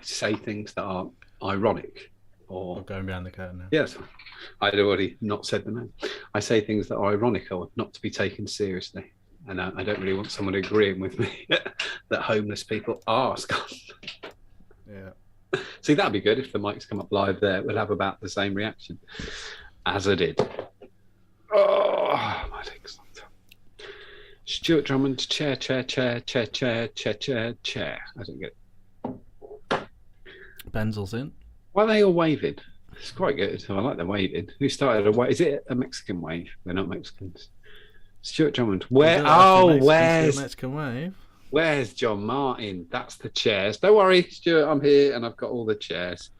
say things that are ironic or going behind the curtain now. Yes, I'd already not said the name. I say things that are ironic or not to be taken seriously. And I don't really want someone agreeing with me that homeless people are scum. Yeah. See, that'd be good if the mics come up live there. We'll have about the same reaction as I did. Oh, my legs. Stuart Drummond, chair. I don't get it. Benzel's in. Why are they all waving? It's quite good. I like them waving. Who started a wave? Is it a Mexican wave? They're not Mexicans. Stuart Drummond. Where's Mexican wave? Where's John Martin? That's the chairs. Don't worry, Stuart. I'm here and I've got all the chairs.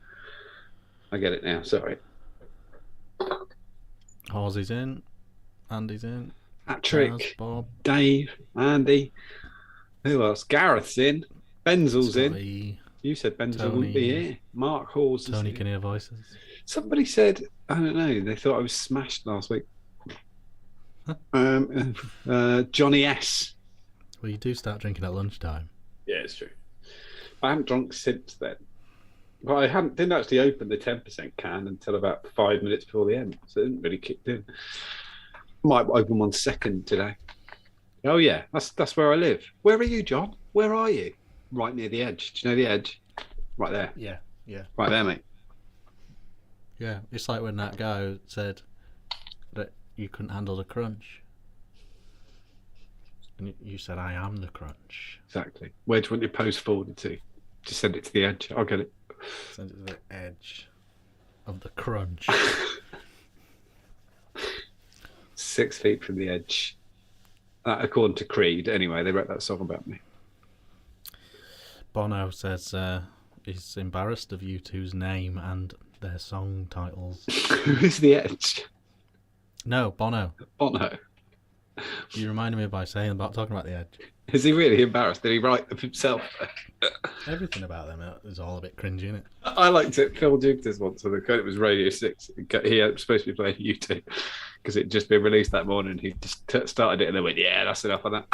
I get it now. Sorry. Halsey's in. Andy's in. Patrick, Bob, Dave, Andy. Who else? Gareth's in. Benzel's in. You said Benzel wouldn't be here. Mark Hall's Tony can hear voices. Somebody said, I don't know, they thought I was smashed last week. Johnny S. Well, you do start drinking at lunchtime. Yeah, it's true. I haven't drunk since then. But I didn't actually open the 10% can until about 5 minutes before the end, so it didn't really kick in. Might open 1 second today. Oh yeah, that's where I live. Where are you, John? Where are you? Right near the edge. Do you know the edge? Right there. Yeah. Right there, mate. Yeah, it's like when that guy said that you couldn't handle the crunch. And you said, I am the crunch. Exactly. Where do you want your post forwarded to? Just send it to the edge. I'll get it. Send it to the edge of the crunch. 6 feet from the edge. According to Creed, anyway, they wrote that song about me. Bono says he's embarrassed of U2's name and their song titles. Who's the edge? No, Bono. Bono. You reminded me by saying about talking about the edge. Is he really embarrassed? Did he write them himself? Everything about them is all a bit cringy, isn't it? I liked it. Phil Jupiter's once when it was Radio 6. He was supposed to be playing U2 because it'd just been released that morning. He just started it and they went, yeah, that's enough of that.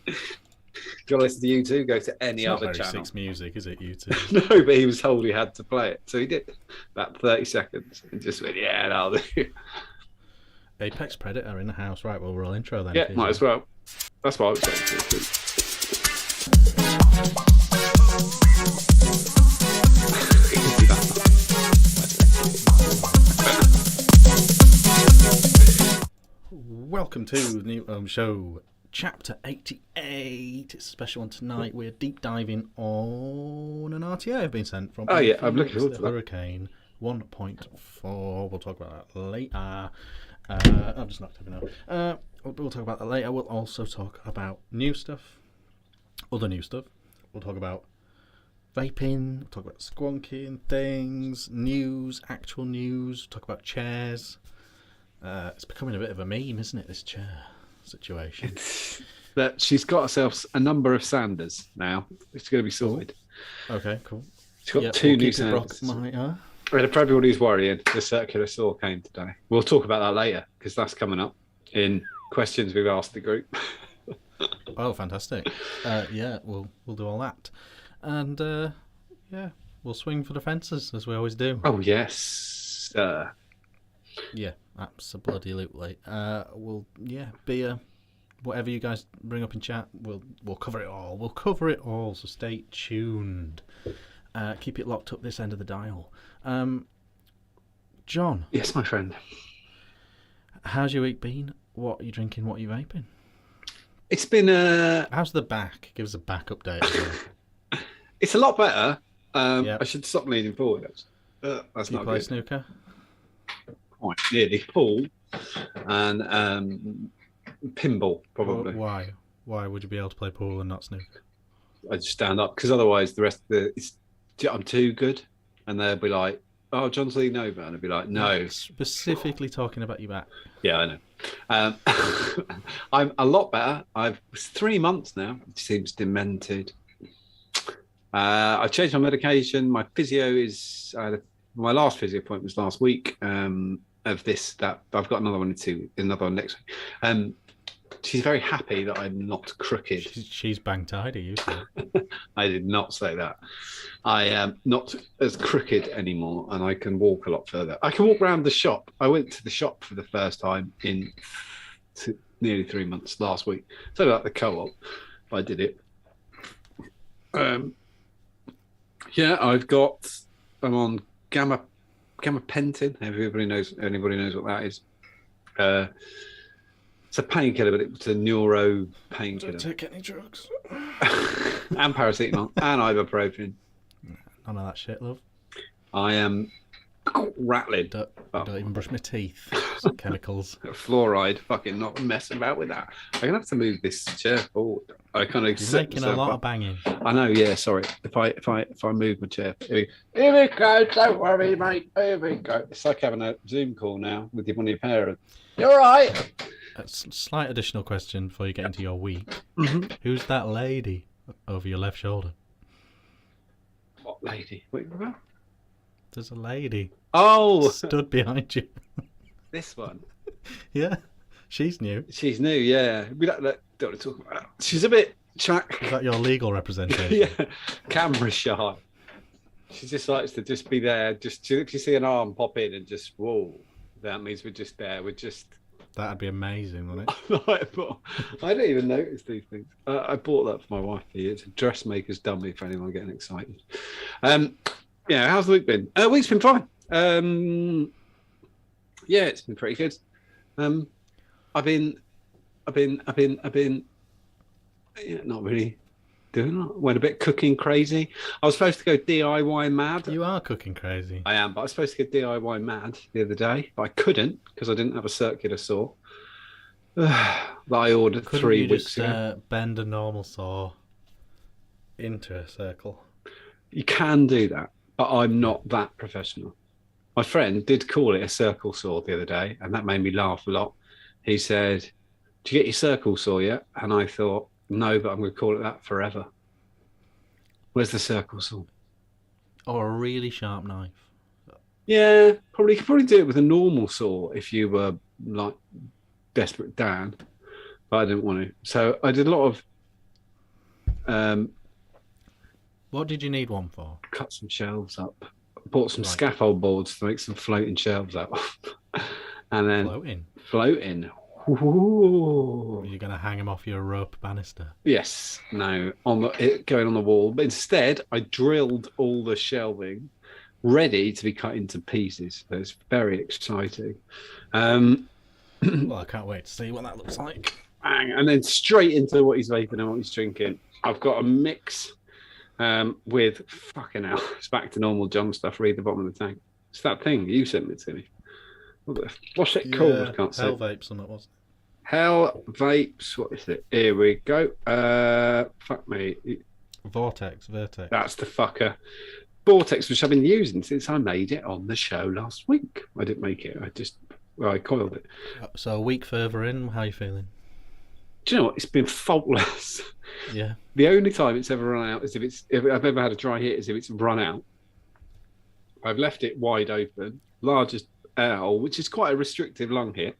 If you want to listen to U2, go to any it's other not channel. 6 music, is it, U2? No, but he was told he had to play it. So he did. About 30 seconds. And just went, yeah, that'll do. Apex Predator in the house. Right, well, we'll intro then. Yeah, might as well. That's what I was saying. Welcome to the new Ohm Show, Chapter 88. It's a special one tonight. We're deep diving on an RTA I've been sent from. Oh, yeah, I'm looking forward to that. Hurricane 1.4. We'll talk about that later. I've just knocked everything out. We'll talk about that later. We'll also talk about new stuff, other new stuff. We'll talk about vaping, we'll talk about squonking things, news, actual news, talk about chairs. It's becoming a bit of a meme, isn't it, this chair situation? That she's got herself a number of Sanders now. It's going to be sorted. Okay, cool. She's got 2 new Sanders. And for everybody who's worrying, the circular saw came today. We'll talk about that later because that's coming up in questions we've asked the group. Oh, fantastic! Yeah, we'll do all that, and yeah, we'll swing for the fences as we always do. Oh yes, yeah, absolutely. We'll beer, whatever you guys bring up in chat, we'll cover it all. We'll cover it all. So stay tuned. Keep it locked up this end of the dial. John. Yes, my friend. How's your week been? What are you drinking? What are you vaping? It's been How's the back? Give us a back update. It's a lot better. Yep. I should stop leaning forward. That's you not play good. snooker? Quite nearly. Pool and pinball, probably. Why? Why would you be able to play pool and not snooker? I just stand up because otherwise the rest of I'm too good, and they'll be like, "Oh, John's leaning over," and I'd be like, "No." Specifically talking about your back. Yeah, I know. I'm a lot better. It's 3 months now. It seems demented. I've changed my medication. My physio is my last physio appointment was last week. Of this, that I've got another one next week. she's very happy that I'm not crooked. She's bang tidy, you said. I did not say that. I am not as crooked anymore, and I can walk a lot further. I can walk around the shop. I went to the shop for the first time in nearly 3 months last week. So like the co-op, I did it. Yeah, I'm on gabapentin. Anybody knows what that is? It's a painkiller, but it's a neuro painkiller. Don't take any drugs. And paracetamol and ibuprofen. None of that shit, love. I am rattling. Don't even brush my teeth. Some chemicals. Fluoride. Fucking not messing about with that. I'm gonna have to move this chair forward. I kind of making a lot of banging. I know. Yeah. Sorry. If I move my chair. Here we go. Don't worry, mate. Here we go. It's like having a Zoom call now with one of your parents. You're right. A slight additional question before you get into your week. Mm-hmm. Who's that lady over your left shoulder? What lady? What about? There's a lady. Oh, stood behind you. This one. Yeah, she's new. She's new. Yeah, we don't want to talk about. She's a bit. Is that your legal representation? Yeah, camera shy. She just likes to just be there. Just if you see an arm pop in and just whoa, that means we're just there. We're just. That'd be amazing, wouldn't it? I don't even notice these things. I bought that for my wife for years. A dressmaker's dummy for anyone getting excited. Yeah, how's the week been? Week's been fine. Yeah, it's been pretty good. I've been not really doing. Went a bit cooking crazy. I was supposed to go DIY mad. You are cooking crazy. I am, but I was supposed to go DIY mad the other day, but I couldn't because I didn't have a circular saw that I ordered Couldn't 3 you weeks just, ago. Bend a normal saw into a circle. You can do that, but I'm not that professional. My friend did call it a circle saw the other day, and that made me laugh a lot. He said, "Do you get your circle saw yet?" And I thought, no, but I'm going to call it that forever. Where's the circle saw? Or a really sharp knife. Yeah, you could probably do it with a normal saw if you were like Desperate Dan, but I didn't want to. So I did a lot of. What did you need one for? Cut some shelves up. Bought some scaffold boards to make some floating shelves out of. And then floating. Ooh. Are you going to hang them off your rope banister? Yes. No. Going on the wall. But instead, I drilled all the shelving ready to be cut into pieces. So it's very exciting. Well, I can't wait to see what that looks like. And then straight into what he's vaping and what he's drinking. I've got a mix with fucking hell. It's back to normal John stuff. Read the bottom of the tank. It's that thing you sent it to me. What's it called? I can't say. Hell Vapes on it, wasn't it? Hell Vapes. What is it? Here we go. Fuck me. Vortex. That's the fucker. Vortex, which I've been using since I made it on the show last week. I didn't make it. I coiled it. So a week further in, how are you feeling? Do you know what? It's been faultless. Yeah. The only time it's ever run out is if I've ever had a dry hit is if it's run out. I've left it wide open, largest air hole, which is quite a restrictive lung hit.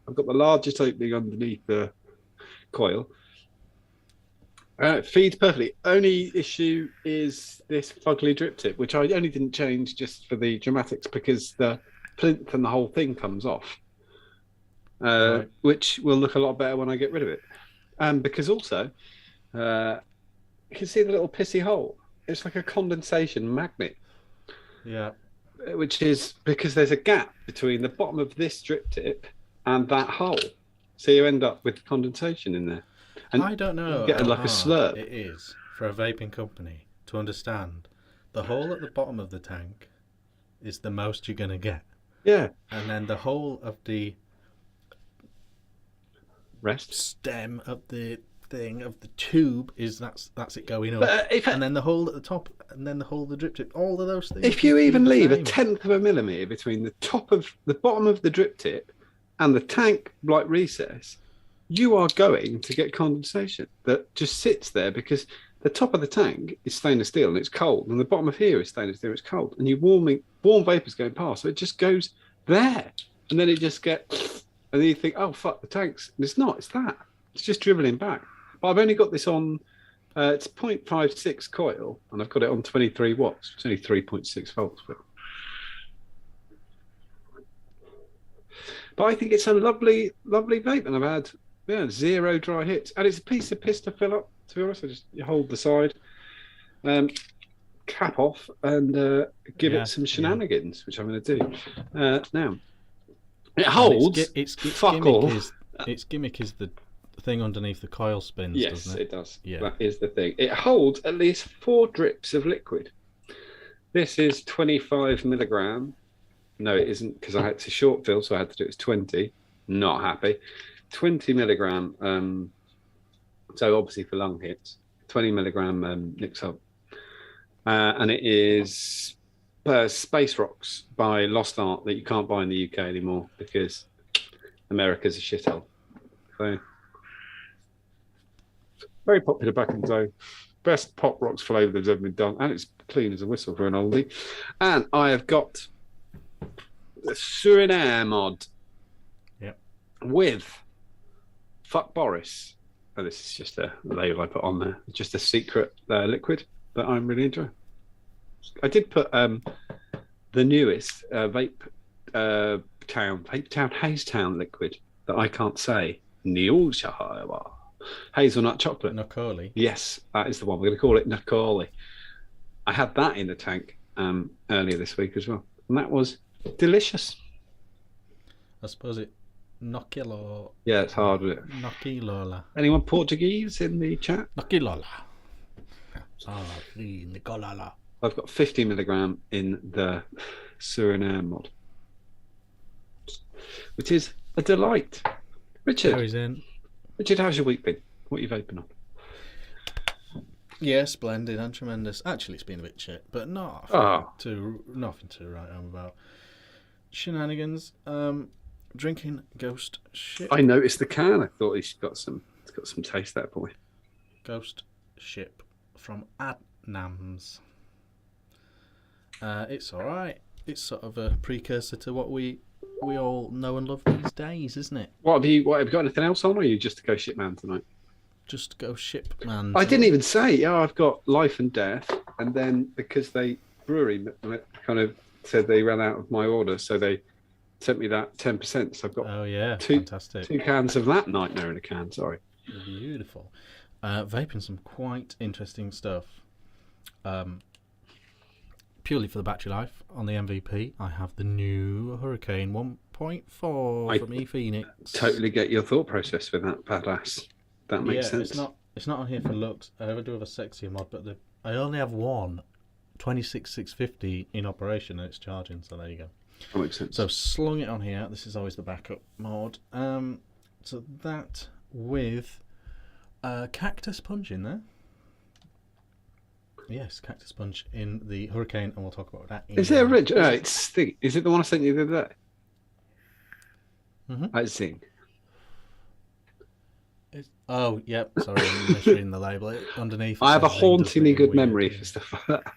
I've got the largest opening underneath the coil. It feeds perfectly. Only issue is this fugly drip tip, which I only didn't change just for the dramatics because the plinth and the whole thing comes off. Right. Which will look a lot better when I get rid of it. Because also, you can see the little pissy hole. It's like a condensation magnet. Yeah. Which is because there's a gap between the bottom of this drip tip and that hole. So you end up with condensation in there. And I don't know get like a slurp. It is for a vaping company to understand the hole at the bottom of the tank is the most you're going to get. Yeah. And then the hole of the stem of the thing of the tube is that's it going up. And then the hole at the top and then the hole of the drip tip, all of those things. If you even leave a 1/10 of a millimetre between the bottom of the drip tip and the tank like recess, you are going to get condensation that just sits there because the top of the tank is stainless steel and it's cold, and the bottom of here is stainless steel, it's cold, and warm vapours going past, so it just goes there, and then it just gets, And then you think, oh fuck, the tank's. And it's not. It's that. It's just dribbling back. But I've only got this on. It's 0.56 coil, and I've got it on 23 watts. It's only 3.6 volts, but I think it's a lovely, lovely vape, and I've had 0 dry hits, and it's a piece of piss to fill up. To be honest, I just hold the side, cap off, and give it some shenanigans, which I'm going to do now. It holds. Its gimmick is the thing underneath the coil spins. Yes, doesn't it? It does. Yeah. That is the thing. It holds at least 4 drips of liquid. This is 25 milligram. No, it isn't, because I had to short fill, so I had to do it as 20. Not happy. 20 milligram. So obviously for lung hits, 20 milligram nicks up. And it is Space Rocks by Lost Art that you can't buy in the UK anymore because America's a shithole. So very popular back in the day. Best pop rocks flavour that's ever been done, and it's clean as a whistle for an oldie. And I have got the Suriname mod. Yep. With Fuck Boris. Oh, this is just a label I put on there. It's just a secret liquid that I'm really enjoying. I did put the newest Vape Town Hazetown liquid that I can't say. Neil Shahawa. Hazelnut chocolate. Nokoli. Yes, that is the one. We're going to call it Nokoli. I had that in the tank earlier this week as well, and that was delicious. I suppose it Nokilo. Yeah, it's hard, isn't it? Nokilola. Anyone Portuguese in the chat? Nokilola. Nicolala. I've got 50 milligram in the Suriname mod, which is a delight. Richard, how's your week been? What are you vaping on? Yeah, splendid and tremendous. Actually, it's been a bit shit, but nothing to write home about. Shenanigans. Drinking Ghost Ship. I noticed the can. I thought it's got some taste, that boy. Ghost Ship from Adnams. It's all right. It's sort of a precursor to what we all know and love these days, isn't it? What have you got anything else on, or are you just a Ghost Ship man tonight? Just Ghost Ship man. I didn't even say. Yeah, I've got Life and Death, and then because brewery kind of said they ran out of my order, so they sent me that 10%. So I've got fantastic. 2 cans of that nightmare in a can. Sorry. Beautiful. Vaping some quite interesting stuff. Purely for the battery life on the MVP, I have the new Hurricane 1.4 from ePhoenix. Totally get your thought process with that, badass. That makes sense. It's not on here for looks. I do have a sexier mod, but I only have one 26650 in operation and it's charging, so there you go. That makes sense. So I've slung it on here. This is always the backup mod. So that with Cactus Punch in there. Yes, Cactus Punch in the Hurricane, and we'll talk about that. Is it original? No, it's Sting. Is it the one I sent you the other day? Mm-hmm. I Zing. Oh, yep. Sorry, I'm misreading the label. Underneath. I have a hauntingly good memory for stuff like that.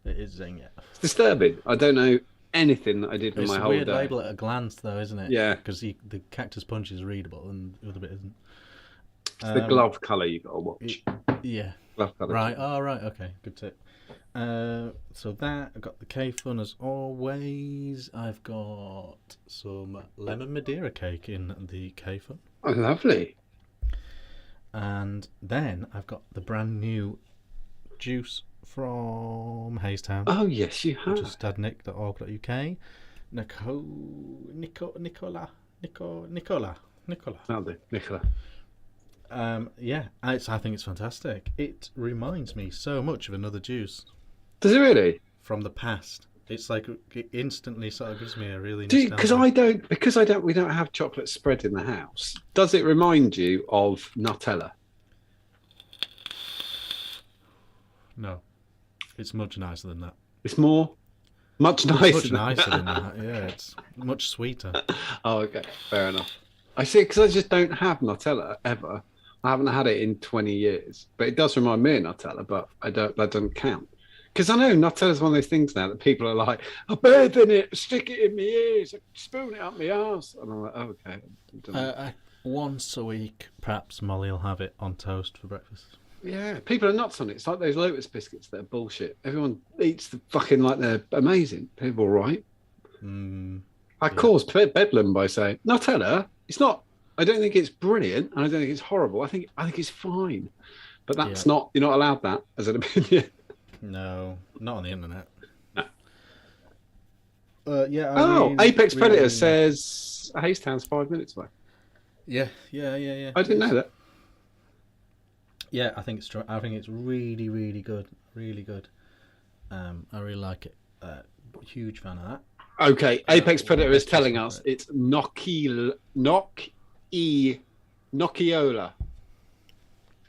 It is Zing, yeah. It's disturbing. I don't know anything that I did in my whole day. It's a weird label at a glance, though, isn't it? Yeah. Because the Cactus Punch is readable and the other bit isn't. It's the glove colour you got to watch. Yeah. Glove colour. Right. Oh, right. Okay. Good tip. So that I've got the K-Fun as always. I've got some lemon Madeira cake in the K-Fun. Oh, lovely. And then I've got the brand new juice from Hazetown. Oh, yes, you have. Just stadnick.org.uk. Nicola. Nicola. Yeah, I think it's fantastic. It reminds me so much of another juice. Does it really? From the past. It's like it instantly sort of gives me a really. Because we don't have chocolate spread in the house. Does it remind you of Nutella? No, it's much nicer than that. It's much nicer than that. Yeah, it's much sweeter. Oh, okay, fair enough. I see, because I just don't have Nutella ever. I haven't had it in 20 years, but it does remind me of Nutella. But that doesn't count Because I know Nutella's one of those things now that people are like, I bathe in it, stick it in my ears, spoon it up my arse. And I'm like, oh, okay. Once a week, perhaps Molly will have it on toast for breakfast. Yeah, people are nuts on it. It's like those Lotus biscuits that are bullshit. Everyone eats the fucking like they're amazing. They're all right. I caused bedlam by saying Nutella. It's not. I don't think it's brilliant, and I don't think it's horrible. I think it's fine. But that's not. You're not allowed that as an opinion. No, not on the internet. No. Apex Predator says Haystown's 5 minutes away. Yeah. I didn't know that. Yeah, I think it's really, really good. Really good. I really like it. Huge fan of that. Okay, Apex Predator is telling us it's Nocciola.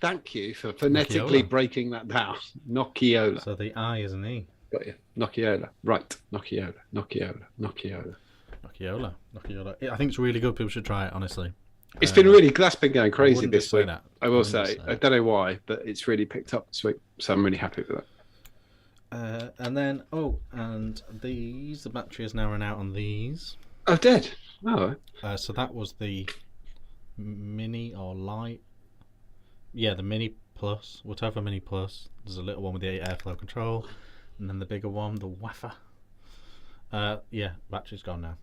Thank you for phonetically breaking that down. Nocciola. So the I is an E. Got you. Nocciola. Right. Nocciola. I think it's really good. People should try it, honestly. It's been really, that's been going crazy this week. I will say. I don't know why, but it's really picked up this week. So I'm really happy with that. And then, and the battery is now run out on these. Oh, dead. Oh. So that was the Mini or Light. Yeah, the Mini Plus, whatever Mini Plus. There's a little one with the airflow control, and then the bigger one, the Wafer. Battery's gone now.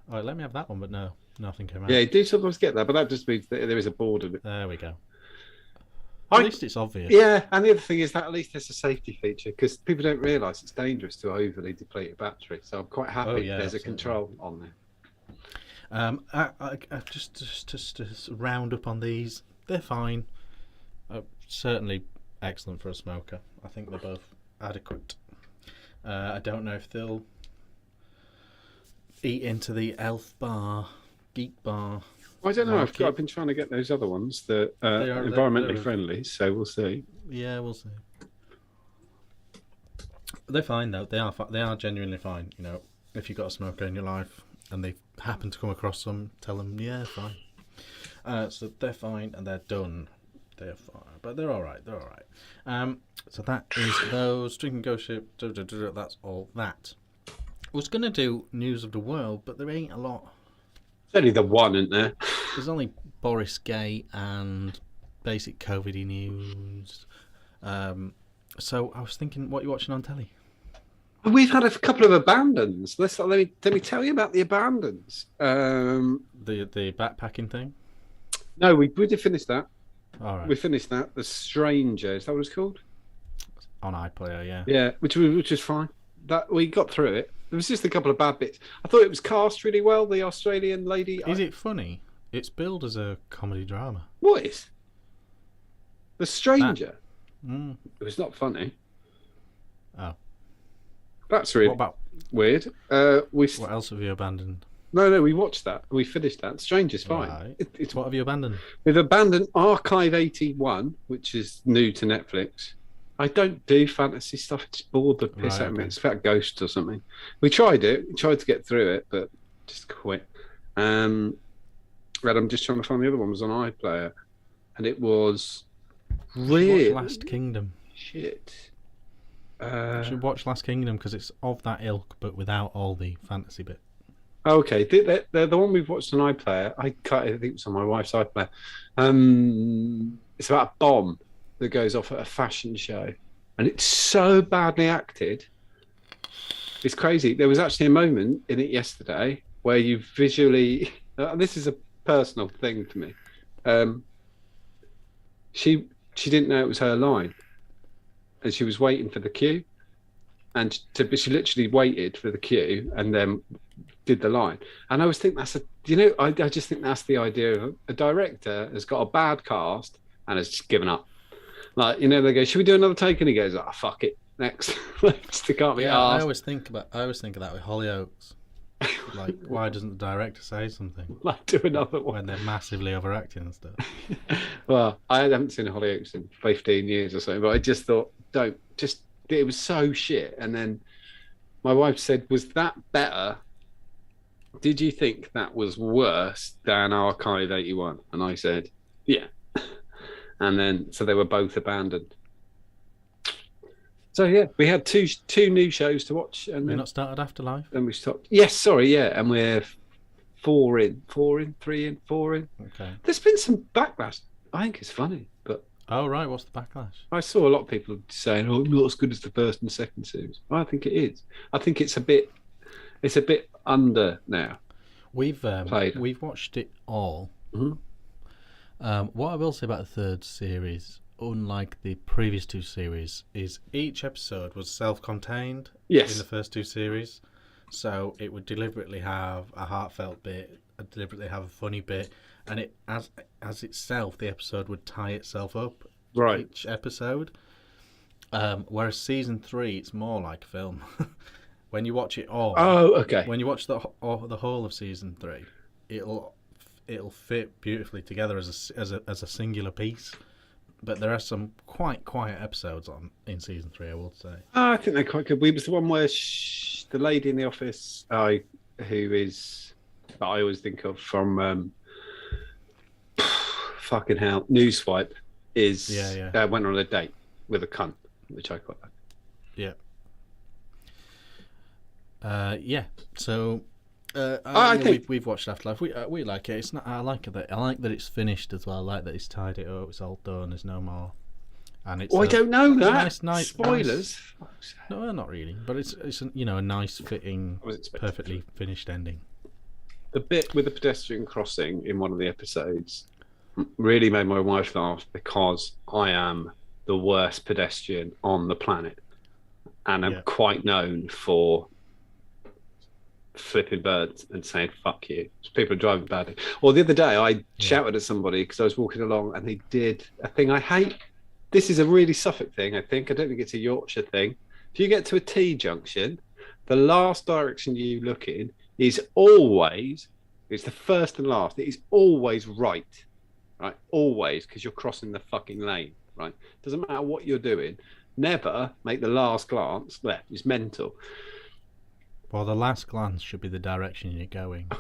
All right, let me have that one, but no, nothing came out. Yeah, you do sometimes get that, but that just means that there is a board of it. There we go. At least it's obvious. Yeah, and the other thing is that at least there's a safety feature because people don't realise it's dangerous to overly deplete a battery. So I'm quite happy there's a control on there. Just to round up on these, they're fine. Certainly excellent for a smoker. I think they're both adequate. I don't know if they'll eat into the Elf Bar, Geek Bar. I don't know. I've been trying to get those other ones that are environmentally friendly, so we'll see. Yeah, we'll see. They're fine though. They are genuinely fine. You know, if you've got a smoker in your life and they happen to come across some, tell them fine. So they're fine and they're done. They're fine, but they're all right. So that is those drinking ghost ship. That's all that. I was gonna do news of the world, but there ain't a lot. There's only the one, isn't there? There's only Boris Gay and basic COVID news. So I was thinking, what are you watching on telly? We've had a couple of abandons. Let me tell you about the abandons. The backpacking thing. No, we did finish that. All right. We finished that. The Stranger, is that what it's called? On iPlayer, yeah. Yeah, which is fine. That we got through it. There was just a couple of bad bits. I thought it was cast really well. The Australian lady. Is it funny? It's billed as a comedy drama. What is? The Stranger. It was not funny. Oh. That's really weird. What else have you abandoned? No, we watched that. We finished that. Stranger's fine. Right. What have you abandoned? We've abandoned Archive 81, which is new to Netflix. I don't do fantasy stuff. It's bored the piss out of me. It's about ghosts or something. We tried it. We tried to get through it, but just quit. I'm just trying to find the other one. It was on iPlayer, and it was really Last Kingdom. Shit. You should watch Last Kingdom because it's of that ilk, but without all the fantasy bit. Okay, the one we've watched on iPlayer. I think it was on my wife's iPlayer. It's about a bomb that goes off at a fashion show, and it's so badly acted. It's crazy. There was actually a moment in it yesterday where you visually. This is a personal thing for me. She didn't know it was her line, and she was waiting for the cue, and she literally waited for the cue and then did the line. And I was thinking I just think that's the idea of a director has got a bad cast and has just given up. Like, they go, should we do another take? And he goes, fuck it, next. Can't be asked. I always think of that with Hollyoaks. Like, why doesn't the director say something? Like, do another one when they're massively overacting and stuff. Well, I haven't seen Hollyoaks in 15 years or so, but I just thought, it was so shit. And then my wife said, was that better? Did you think that was worse than Archive 81? And I said, yeah. And then, so they were both abandoned. So yeah, we had two new shows to watch, and We're then not started Afterlife? and we stopped. Yes, sorry, yeah, and we're 3 in. Okay. There's been some backlash. I think it's funny, but Oh, right. What's the backlash? I saw a lot of people saying, "Oh, not as good as the first and second series." I think it is. I think it's a bit under now. We've Played. we've watched it all. Mhm. What I will say about the third series, unlike the previous two series, is each episode was self-contained Yes. in the first two series. So it would deliberately have a heartfelt bit, deliberately have a funny bit, and it as itself, the episode would tie itself up. Right. Each episode. Whereas season 3, it's more like a film. When you watch it all, Oh, okay. when you watch the whole of season 3, it'll fit beautifully together as a singular piece. But there are some quite quiet episodes in season 3, I would say. I think they're quite good. We was the one where the lady in the office, that I always think of from fucking hell, Newswipe, went on a date with a cunt, which I quite like. Yeah. Yeah. So we've watched Afterlife. We like it. It's not. I like that it's finished as well. I like that it's tied it up. It's all done. There's no more. And it's. I don't know that. Nice Spoilers. No, not really. But it's a nice fitting, perfectly finished ending. The bit with the pedestrian crossing in one of the episodes really made my wife laugh because I am the worst pedestrian on the planet, and I'm quite known for flipping birds and saying fuck you. People are driving badly. Or the other day I shouted at somebody because I was walking along and they did a thing I hate. This is a really Suffolk thing, I think. I don't think it's a Yorkshire thing. If you get to a T junction, the last direction you look in is always, it's the first and last, it is always right. Right? Always, because you're crossing the fucking lane, right? Doesn't matter what you're doing. Never make the last glance left. It's mental. Well, the last glance should be the direction you're going.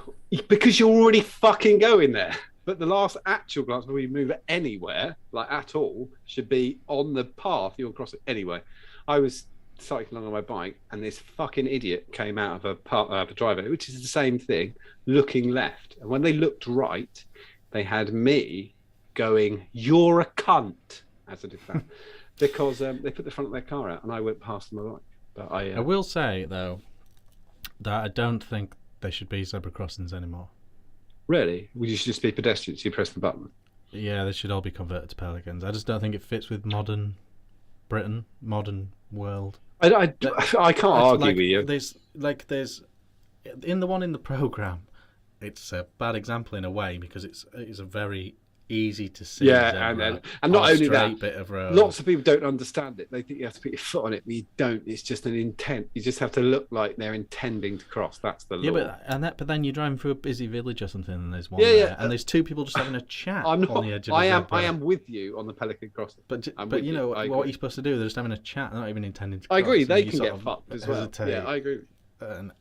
Because you're already fucking going there. But the last actual glance before you move anywhere, like at all, should be on the path you're crossing. Anyway, I was cycling along on my bike and this fucking idiot came out of a driveway, which is the same thing, looking left. And when they looked right, they had me going, "You're a cunt," as I did that. Because they put the front of their car out and I went past them a bike. But I will say, though, that I don't think there should be zebra crossings anymore. Really? Would you just be pedestrians? You press the button. Yeah, they should all be converted to pelicans. I just don't think it fits with modern Britain, modern world. I can't argue with you. There's in the one in the programme, it's a bad example in a way because it's a very easy to see. Yeah, and not only that, bit of road. Lots of people don't understand it. They think you have to put your foot on it, but you don't. It's just an intent. You just have to look like they're intending to cross. That's the law. Yeah, but then you're driving through a busy village or something, and there's one there, and there's two people just having a chat on the edge of the zebra. I am with you on the pelican crossing. But you know what you're supposed to do? They're just having a chat, not even intending to cross. I agree. They can get fucked as well. Yeah, I agree.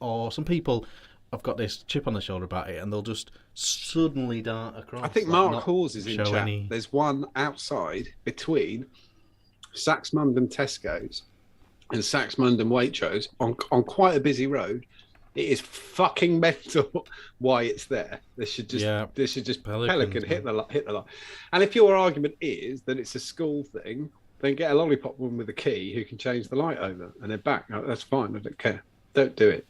Or some people have got this chip on their shoulder about it, and they'll just suddenly dart across. I think Mark Hawes is in chat. There's one outside between Saxmund and Tesco's and Saxmund and Waitrose on quite a busy road. It is fucking mental why it's there. They should just pelican hit the line. And if your argument is that it's a school thing, then get a lollipop woman with a key who can change the light over and they're back. That's fine. I don't care. Don't do it.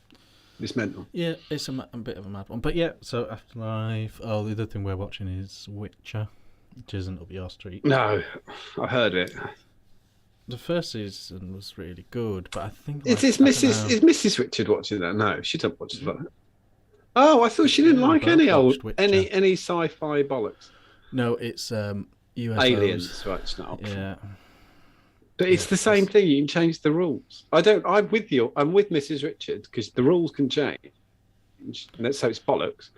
It's mental. Yeah, it's a bit of a mad one. But yeah, so Afterlife. Oh, the other thing we're watching is Witcher, which isn't up your street. No, I heard it. The first season was really good, but I think... Is Mrs. Richard watching that? No, she doesn't watch that. Oh, I thought she didn't like any sci-fi bollocks. No, it's UFOs. Aliens, right? It's not. Yeah. But it's the same thing. You can change the rules. I'm with you. I'm with Mrs. Richards because the rules can change. So it's bollocks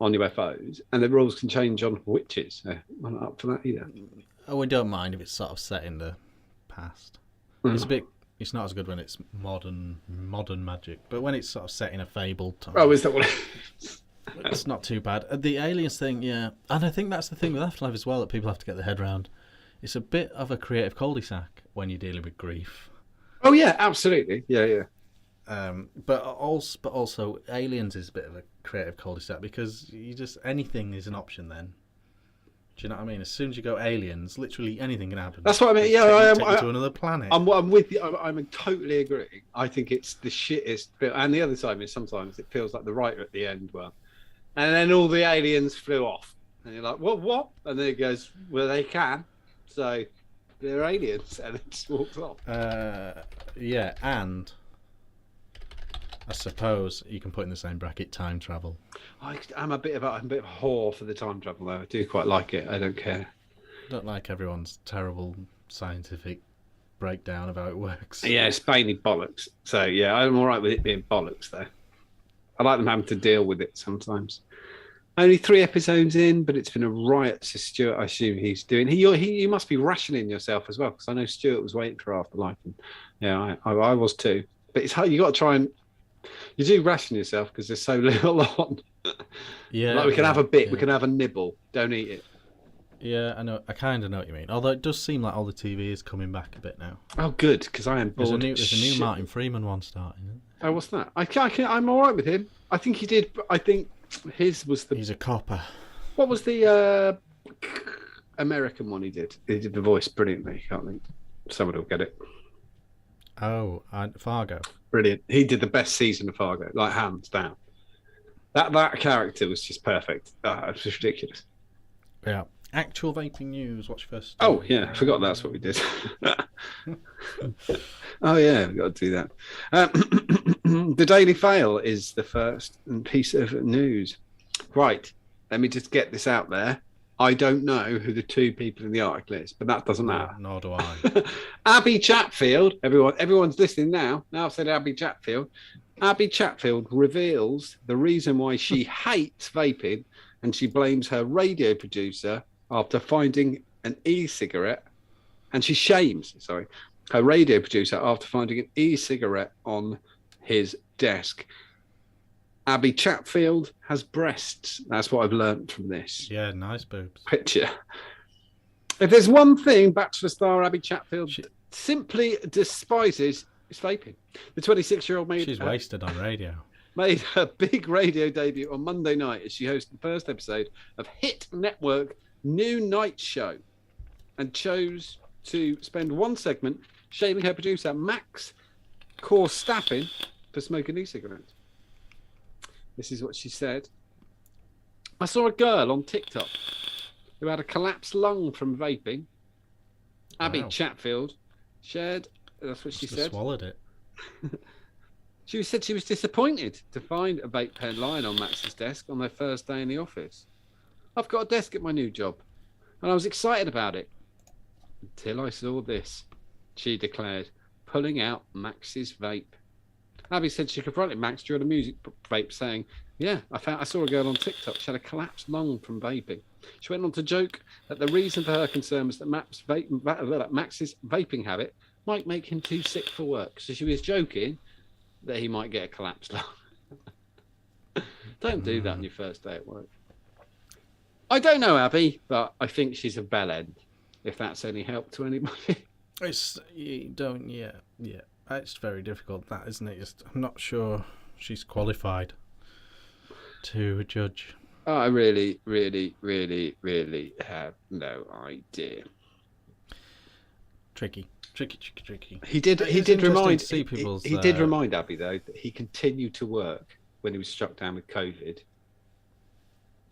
on UFOs, and the rules can change on witches. I'm not up for that either. Oh, we don't mind if it's sort of set in the past. Mm. It's not as good when it's modern magic, but when it's sort of set in a fabled time. Oh, is that what? It's not too bad. The aliens thing, yeah, and I think that's the thing with Afterlife as well that people have to get their head around. It's a bit of a creative cul-de-sac when you're dealing with grief. Oh yeah, absolutely. Yeah, yeah. But also, Aliens is a bit of a creative cul-de-sac because you just anything is an option then. Do you know what I mean? As soon as you go aliens, literally anything can happen. That's what I mean. Just Yeah, I am. take you to another planet. I'm with you. I'm totally agreeing. I think it's the shittest. And the other side is sometimes it feels like the writer at the end. Well, and then all the aliens flew off, and you're like, what? And then it goes, well, they can, so they're aliens, and it just walks off. Yeah, and I suppose you can put in the same bracket time travel. I'm a bit of a whore for the time travel, though. I do quite like it. I don't care. I don't like everyone's terrible scientific breakdown of how it works. Yeah, it's mainly bollocks. So yeah, I'm all right with it being bollocks, though. I like them having to deal with it sometimes. Only 3 episodes in, but it's been a riot to Stuart. I assume he's doing. You must be rationing yourself as well, because I know Stuart was waiting for Afterlife, and yeah, I was too. But it's hard. You got to try and you do ration yourself because there's so little on. Yeah, like we can have a bit, yeah. we can have a nibble. Don't eat it. Yeah, I know. I kind of know what you mean. Although it does seem like all the TV is coming back a bit now. Oh, good, because I am bored. There's a new Martin Freeman one starting. Isn't there? Oh, what's that? I'm all right with him. I think he did. I think his was the. He's a copper. What was the American one he did? He did the voice brilliantly. I can't think. Someone will get it. Oh, Fargo. Brilliant. He did the best season of Fargo, like hands down. That character was just perfect. It's just ridiculous. Yeah. Actual vaping news. What's your first? Oh yeah, I forgot that's what we did. Oh yeah, we've got to do that. The Daily Fail is the first piece of news. Right, let me just get this out there. I don't know who the 2 people in the article is, but that doesn't matter. Nor do I. Abby Chatfield. Everyone's listening now. Now I've said Abby Chatfield. Abby Chatfield reveals the reason why she hates vaping, and she blames her radio producer after finding an e-cigarette, and she shames, her radio producer after finding an e-cigarette on his desk. Abby Chatfield has breasts. That's what I've learned from this. Yeah, nice boobs. Picture. If there's one thing Bachelor star Abby Chatfield simply despises, it's vaping. The 26-year-old She's wasted on radio. Made her big radio debut on Monday night as she hosted the first episode of Hit Network New Night Show, and chose to spend one segment shaming her producer Max Korstappen for smoking e-cigarettes. This is what she said. I saw a girl on TikTok who had a collapsed lung from vaping. Abby Chatfield shared. That's what she said. Swallowed it. She said she was disappointed to find a vape pen lying on Max's desk on their first day in the office. I've got a desk at my new job, and I was excited about it. Until I saw this, she declared, pulling out Max's vape. Abby said she confronted Max during a music vape, saying, yeah, I saw a girl on TikTok. She had a collapsed lung from vaping. She went on to joke that the reason for her concern was that Max's vaping habit might make him too sick for work. So she was joking that he might get a collapsed lung. Don't do that on your first day at work. I don't know, Abby, but I think she's a bell end, if that's any help to anybody. It's very difficult, that, isn't it? I'm not sure she's qualified to judge. Oh, I really, really, really, really have no idea. Tricky. He did remind people's, Abby though that he continued to work when he was struck down with COVID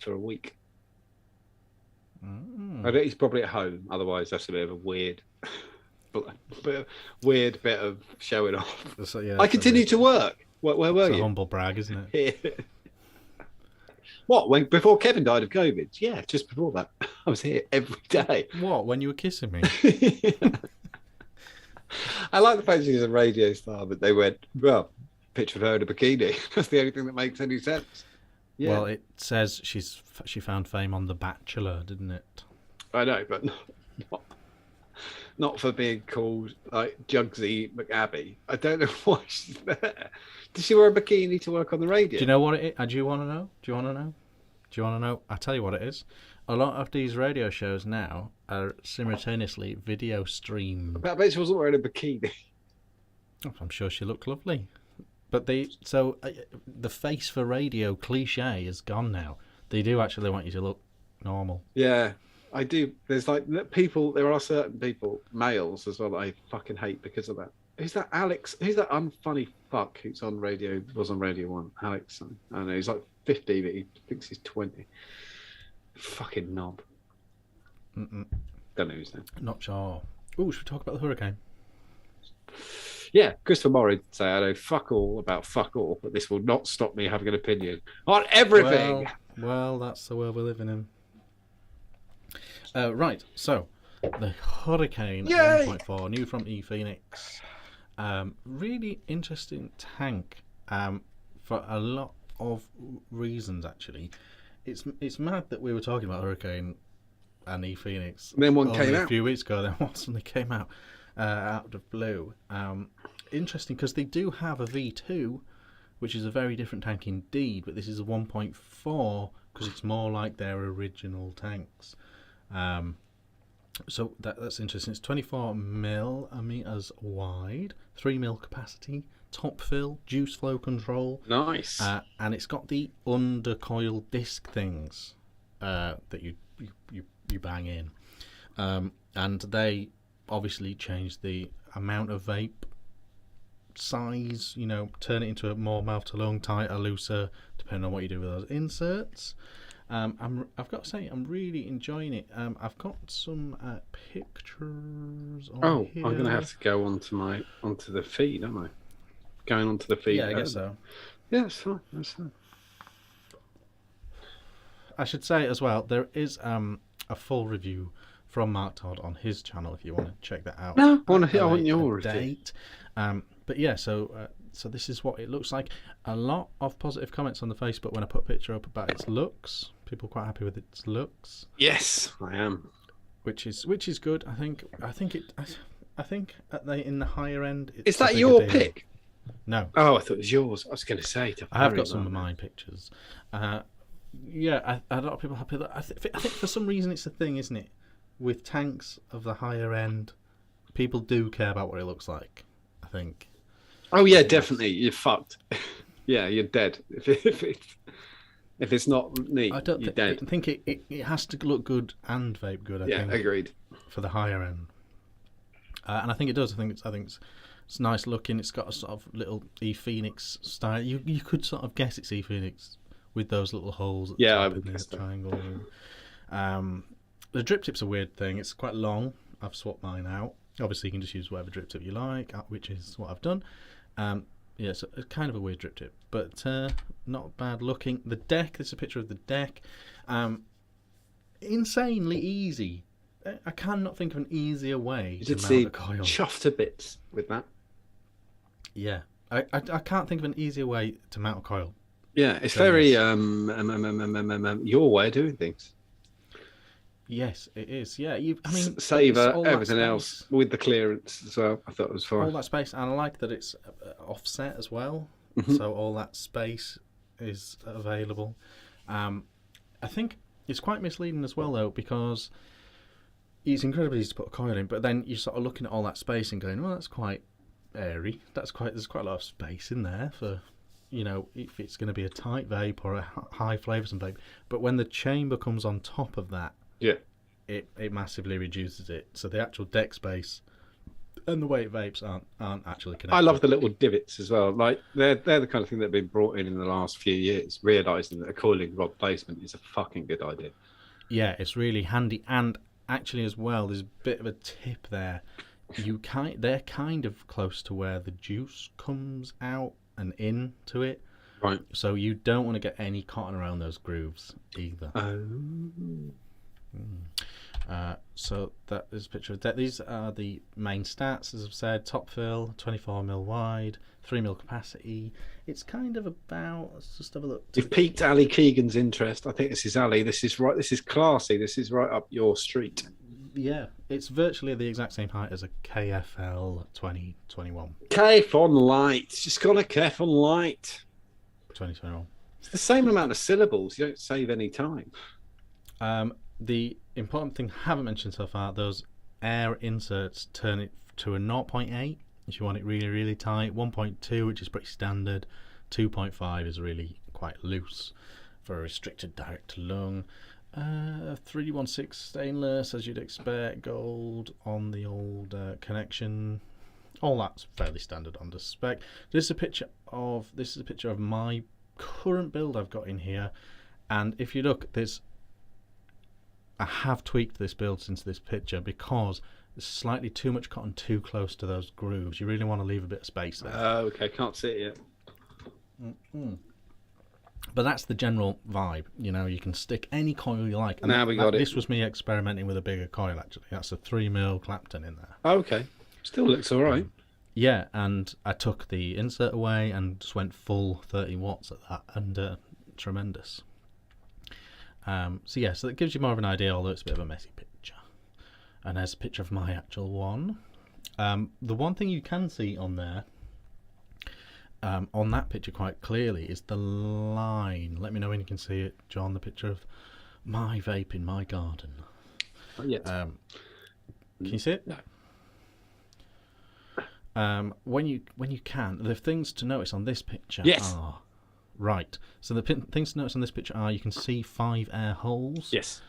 for a week. I bet he's probably at home. Otherwise, that's a bit of a weird bit of showing off. So, yeah, I continue to work. Where were you? A humble brag, isn't it? What? Before Kevin died of COVID? Yeah, just before that. I was here every day. What? When you were kissing me? I like the fact she's a radio star, but they went, well, picture of her in a bikini. That's the only thing that makes any sense. Yeah. Well, it says she found fame on The Bachelor, didn't it? I know, but not for being called like Jugsy McAbby. I don't know why she's there. Does she wear a bikini to work on the radio? Do you know what it is? Do you want to know? I'll tell you what it is. A lot of these radio shows now are simultaneously video streamed. I bet she wasn't wearing a bikini. I'm sure she looked lovely. But the face for radio cliche is gone now. They do actually want you to look normal. Yeah, I do. There's like people. There are certain people, males as well, that I fucking hate because of that. Who's that Alex? Who's that unfunny fuck who's on radio? Was on Radio 1. Alex. I don't know. He's like 50, but he thinks he's 20. Fucking knob. Mm-mm. Don't know his name. Not sure. Oh, should we talk about the hurricane? Yeah, Christopher Morris would say, I know fuck all about fuck all, but this will not stop me having an opinion on everything. Well, that's the world we're living in. Right, so the Hurricane 1.4, new from ePhoenix. Really interesting tank for a lot of reasons, actually. It's mad that we were talking about Hurricane and ePhoenix. Then one came out a few weeks ago, then one suddenly came out of blue. Interesting, because they do have a V2, which is a very different tank indeed, but this is a 1.4 because it's more like their original tanks. So that's interesting. It's 24 millimeters wide, 3 mil capacity, top fill, juice flow control. Nice. And it's got the undercoil disc things that you bang in, and they obviously change the amount of vape size. Turn it into a more mouth to lung, tighter, looser, depending on what you do with those inserts. I've got to say, I'm really enjoying it. I've got some pictures on here. I'm going to have to go onto the feed, aren't I? Going onto the feed. Yeah, I guess so. Yeah, that's fine. That's fine. I should say as well, there is a full review from Mark Todd on his channel if you want to check that out. No, I want your date. But yeah, so this is what it looks like. A lot of positive comments on the Facebook when I put a picture up about its looks. People are quite happy with its looks. Yes, I am. Which is good. I think in the higher end. Is that your pick? No. Oh, I thought it was yours. I was going to say. I have got some of my pictures. Yeah, a lot of people are happy with that. I think for some reason it's a thing, isn't it? With tanks of the higher end, people do care about what it looks like, I think. Oh yeah, definitely. You're fucked. Yeah, you're dead. If it's not neat, you're dead. I think it has to look good and vape good. I think, agreed. For the higher end, and I think it does. I think it's nice looking. It's got a sort of little ePhoenix style. You could sort of guess it's ePhoenix with those little holes at the top I would guess the triangle. The drip tip's a weird thing. It's quite long. I've swapped mine out. Obviously, you can just use whatever drip tip you like, which is what I've done. Yeah, so it's kind of a weird drip tip, but not bad looking. The deck, this is a picture of the deck. Insanely easy. I cannot think of an easier way to mount the coil. Chuffed to bits with that. Yeah, I can't think of an easier way to mount a coil. Yeah, it's very your way of doing things. Yes, it is. Yeah, saver everything else with the clearance as well. I thought it was fine. All that space, and I like that it's offset as well. Mm-hmm. So all that space is available. I think it's quite misleading as well, though, because it's incredibly easy to put a coil in, but then you're sort of looking at all that space and going, "Well, that's quite airy. There's quite a lot of space in there for." If it's going to be a tight vape or a high flavoursome vape. But when the chamber comes on top of that, it massively reduces it. So the actual deck space and the way it vapes aren't actually connected. I love the little divots as well. Like they're the kind of thing that have been brought in the last few years, realising that a coiling rod placement is a fucking good idea. Yeah, it's really handy. And actually as well, there's a bit of a tip there. They're kind of close to where the juice comes out and into it, right? So you don't want to get any cotton around those grooves either. So that is a picture of that. These are the main stats, as I've said. Top fill, 24 mil wide, 3 mil capacity. It's kind of about. Let's just have a look. You've piqued Ali Keegan's interest. I think this is Ali. This is right. This is classy. This is right up your street. Yeah, it's virtually the exact same height as a KFL 2021. KF on light. It's just got a KF on light. 2021. It's the same amount of syllables. You don't save any time. The important thing I haven't mentioned so far, those air inserts turn it to a 0.8 if you want it really, really tight. 1.2, which is pretty standard. 2.5 is really quite loose for a restricted direct to lung. 3D16 stainless, as you'd expect. Gold on the old connection. All that's fairly standard on the spec. This is a picture of my current build I've got in here, and if you look, I have tweaked this build since this picture because there's slightly too much cotton too close to those grooves. You really want to leave a bit of space there. Okay, can't see it yet. But that's the general vibe. You can stick any coil you like. And now we got it. This was me experimenting with a bigger coil, actually. That's a 3mm Clapton in there. Okay, still looks all right. Yeah, and I took the insert away and just went full 30 watts at that, and tremendous. So that gives you more of an idea, although it's a bit of a messy picture. And there's a picture of my actual one. The one thing you can see on there, on that picture quite clearly, is the line. Let me know when you can see it, John, the picture of my vape in my garden. Not yet. Can you see it? No. When you can, the things to notice on this picture are... Right. So the things to notice on this picture are you can see 5 air holes. Yes.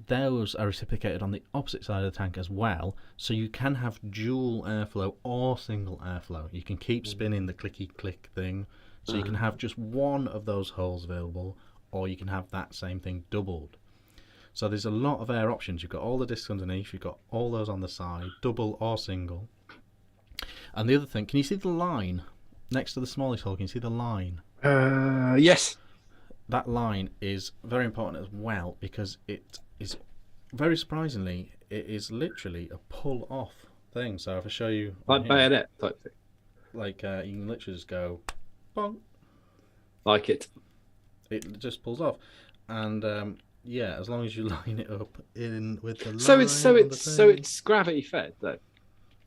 Those are reciprocated on the opposite side of the tank as well, so you can have dual airflow or single airflow. You can keep spinning the clicky click thing, so you can have just one of those holes available, or you can have that same thing doubled. So there's a lot of air options. You've got all the discs underneath, you've got all those on the side, double or single. And the other thing, can you see the line next to the smallest hole? Can you see the line? Yes. That line is very important as well, because it is, very surprisingly, it is literally a pull-off thing. So if I show you... Like bayonet type thing. Like, you can literally just go, bonk. Like it. It just pulls off. And, as long as you line it up in with the line... So it's gravity fed, though?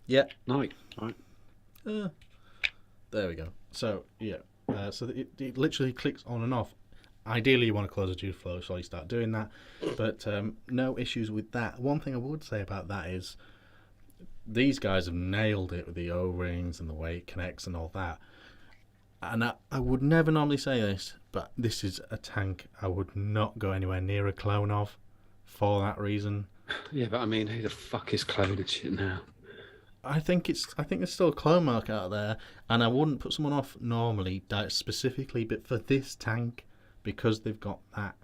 Yeah. Nice. Right. There we go. So, so it literally clicks on and off. Ideally, you want to close the juice flow, so you start doing that. But no issues with that. One thing I would say about that is these guys have nailed it with the O-rings and the way it connects and all that. And I would never normally say this, but this is a tank I would not go anywhere near a clone of for that reason. Yeah, but I mean, who the fuck is cloned shit now? I think there's still a clone market out there, and I wouldn't put someone off normally specifically, but for this tank, because they've got that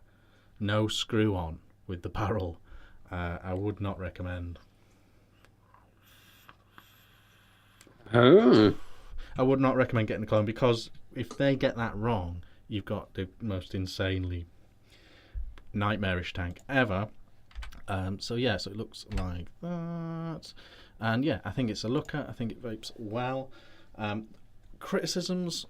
no screw on with the barrel, I would not recommend. Oh. I would not recommend getting the clone, because if they get that wrong, you've got the most insanely nightmarish tank ever. So it looks like that. And I think it's a looker. I think it vapes well. Criticisms,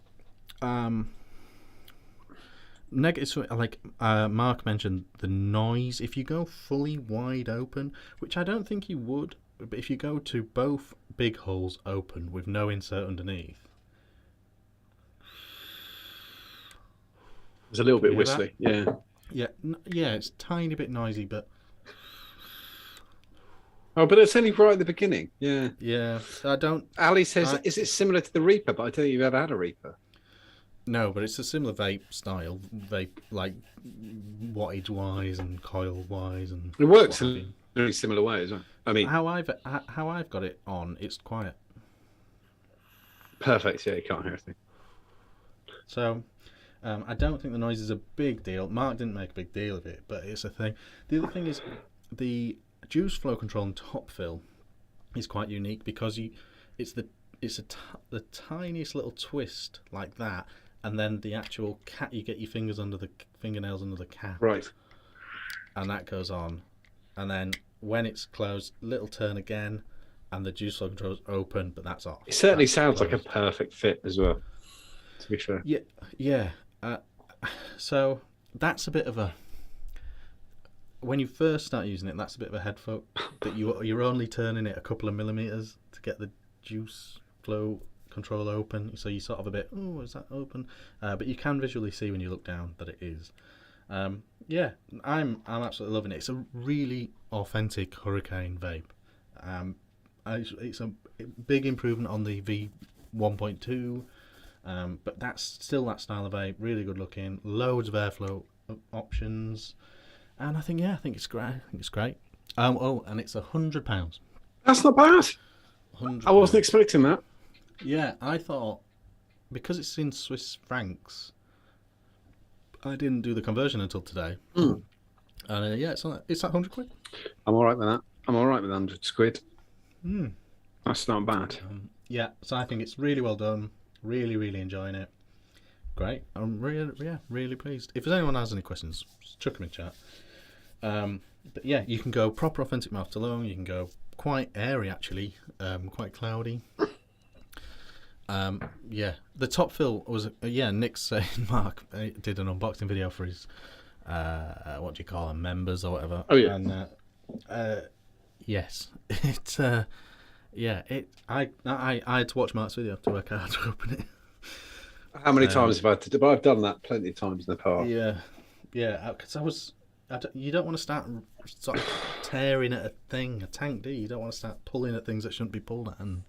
negatives, like Mark mentioned, the noise. If you go fully wide open, which I don't think you would, but if you go to both big holes open with no insert underneath, it's a little bit whistly. Yeah, it's a tiny bit noisy, but. Oh, but it's only right at the beginning. Yeah. Yeah. I don't. Ali says, is it similar to the Reaper? But I don't think you've ever had a Reaper. No, but it's a similar vape style. Vape, like wattage wise and coil wise, and it works in a very similar way as well. I mean, how I've got it on, it's quiet. Perfect. Yeah, you can't hear a thing. So, I don't think the noise is a big deal. Mark didn't make a big deal of it, but it's a thing. The other thing is the juice flow control and top fill is quite unique, because it's the tiniest little twist like that, and then the actual cap, you get your fingernails under the cap, right, and that goes on, and then when it's closed, little turn again, and the juice flow control is open, but that's off. It certainly sounds like a perfect fit as well, to be fair. Yeah. So that's a bit of a, when you first start using it, that's a bit of a head fuck, that you're only turning it a couple of millimeters to get the juice flow control open, so you sort of a bit, oh, is that open? But you can visually see when you look down that it is. I'm absolutely loving it. It's a really authentic Hurricane vape. It's a big improvement on the V1.2, but that's still that style of vape. Really good looking, loads of airflow options, and I think it's great. I think it's great. And it's £100. That's not bad. £100. I wasn't expecting that. Yeah, I thought because it's in Swiss francs, I didn't do the conversion until today. And it's like £100. I'm all right with that. I'm all right with 100 quid. Mm. That's not bad. Yeah, so I think it's really well done. Really, really enjoying it. Great. I'm really pleased. If there's anyone has any questions, just chuck them in chat. But yeah, you can go proper authentic mouth to lung. You can go quite airy actually, quite cloudy. The top fill was Nick's saying Mark did an unboxing video for his what do you call them, members or whatever. Oh yeah. And yes, it's I had to watch Mark's video to work out how to open it. How many times have I had to do? But I've done that plenty of times in the past. Yeah, because you don't want to start sort of tearing at a tank, do you? You don't want to start pulling at things that shouldn't be pulled at, and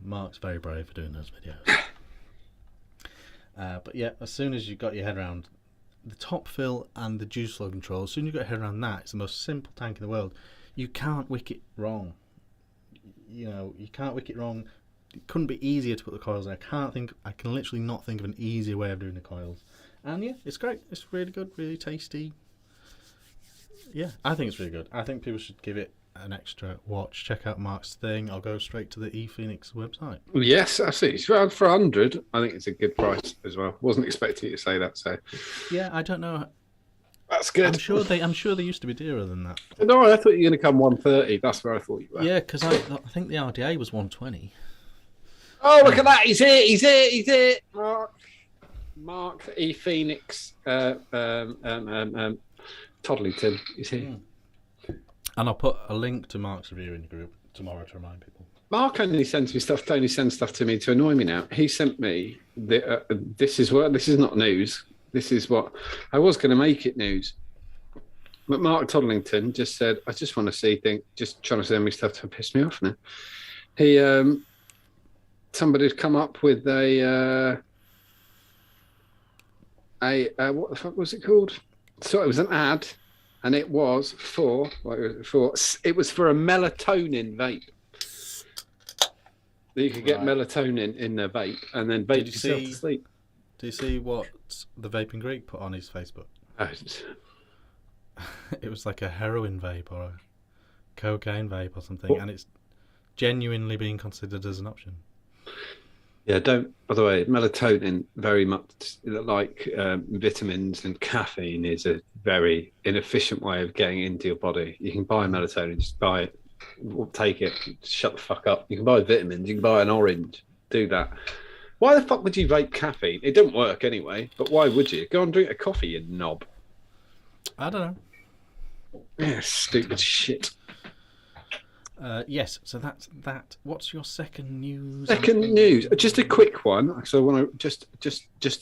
Mark's very brave for doing those videos. But yeah, as soon as you got your head around the top fill and the juice flow control, as soon as you got your head around that, it's the most simple tank in the world. You can't wick it wrong. You can't wick it wrong. It couldn't be easier to put the coils in. I can literally not think of an easier way of doing the coils. And yeah, it's great. It's really good, really tasty. Yeah, I think it's really good. I think people should give it an extra watch. Check out Mark's thing. I'll go straight to the ePhoenix website. Yes, absolutely. It's around for 100. I think it's a good price as well. Wasn't expecting you to say that. So yeah, I don't know. That's good. I'm sure they used to be dearer than that. No, I thought you were going to come 130. That's where I thought you were. Yeah, because I think the RTA was 120. Oh, look at that! He's here! Mark ePhoenix Toddlington is here. And I'll put a link to Mark's review in the group tomorrow to remind people. Mark only sends me stuff. Tony sends stuff to me to annoy me now. He sent me this is not news. This is what I was going to make it news. But Mark Toddlington just said, I just want to see things, just trying to send me stuff to piss me off now. Somebody's come up with a what the fuck was it called? So it was an ad, and it was for a melatonin vape. You could get melatonin in the vape, and then vape yourself to sleep. Do you see what the Vaping Greek put on his Facebook? It was like a heroin vape or a cocaine vape or something, and it's genuinely being considered as an option. Yeah, by the way, melatonin, very much like vitamins and caffeine, is a very inefficient way of getting into your body. You can buy melatonin, just buy it, take it, shut the fuck up. You can buy vitamins, you can buy an orange, do that. Why the fuck would you vape caffeine? It don't work anyway, but why would you? Go and drink a coffee, you knob. I don't know. Yeah, stupid shit. Yes, so that's that. What's your second news? Just a quick one. So I want to just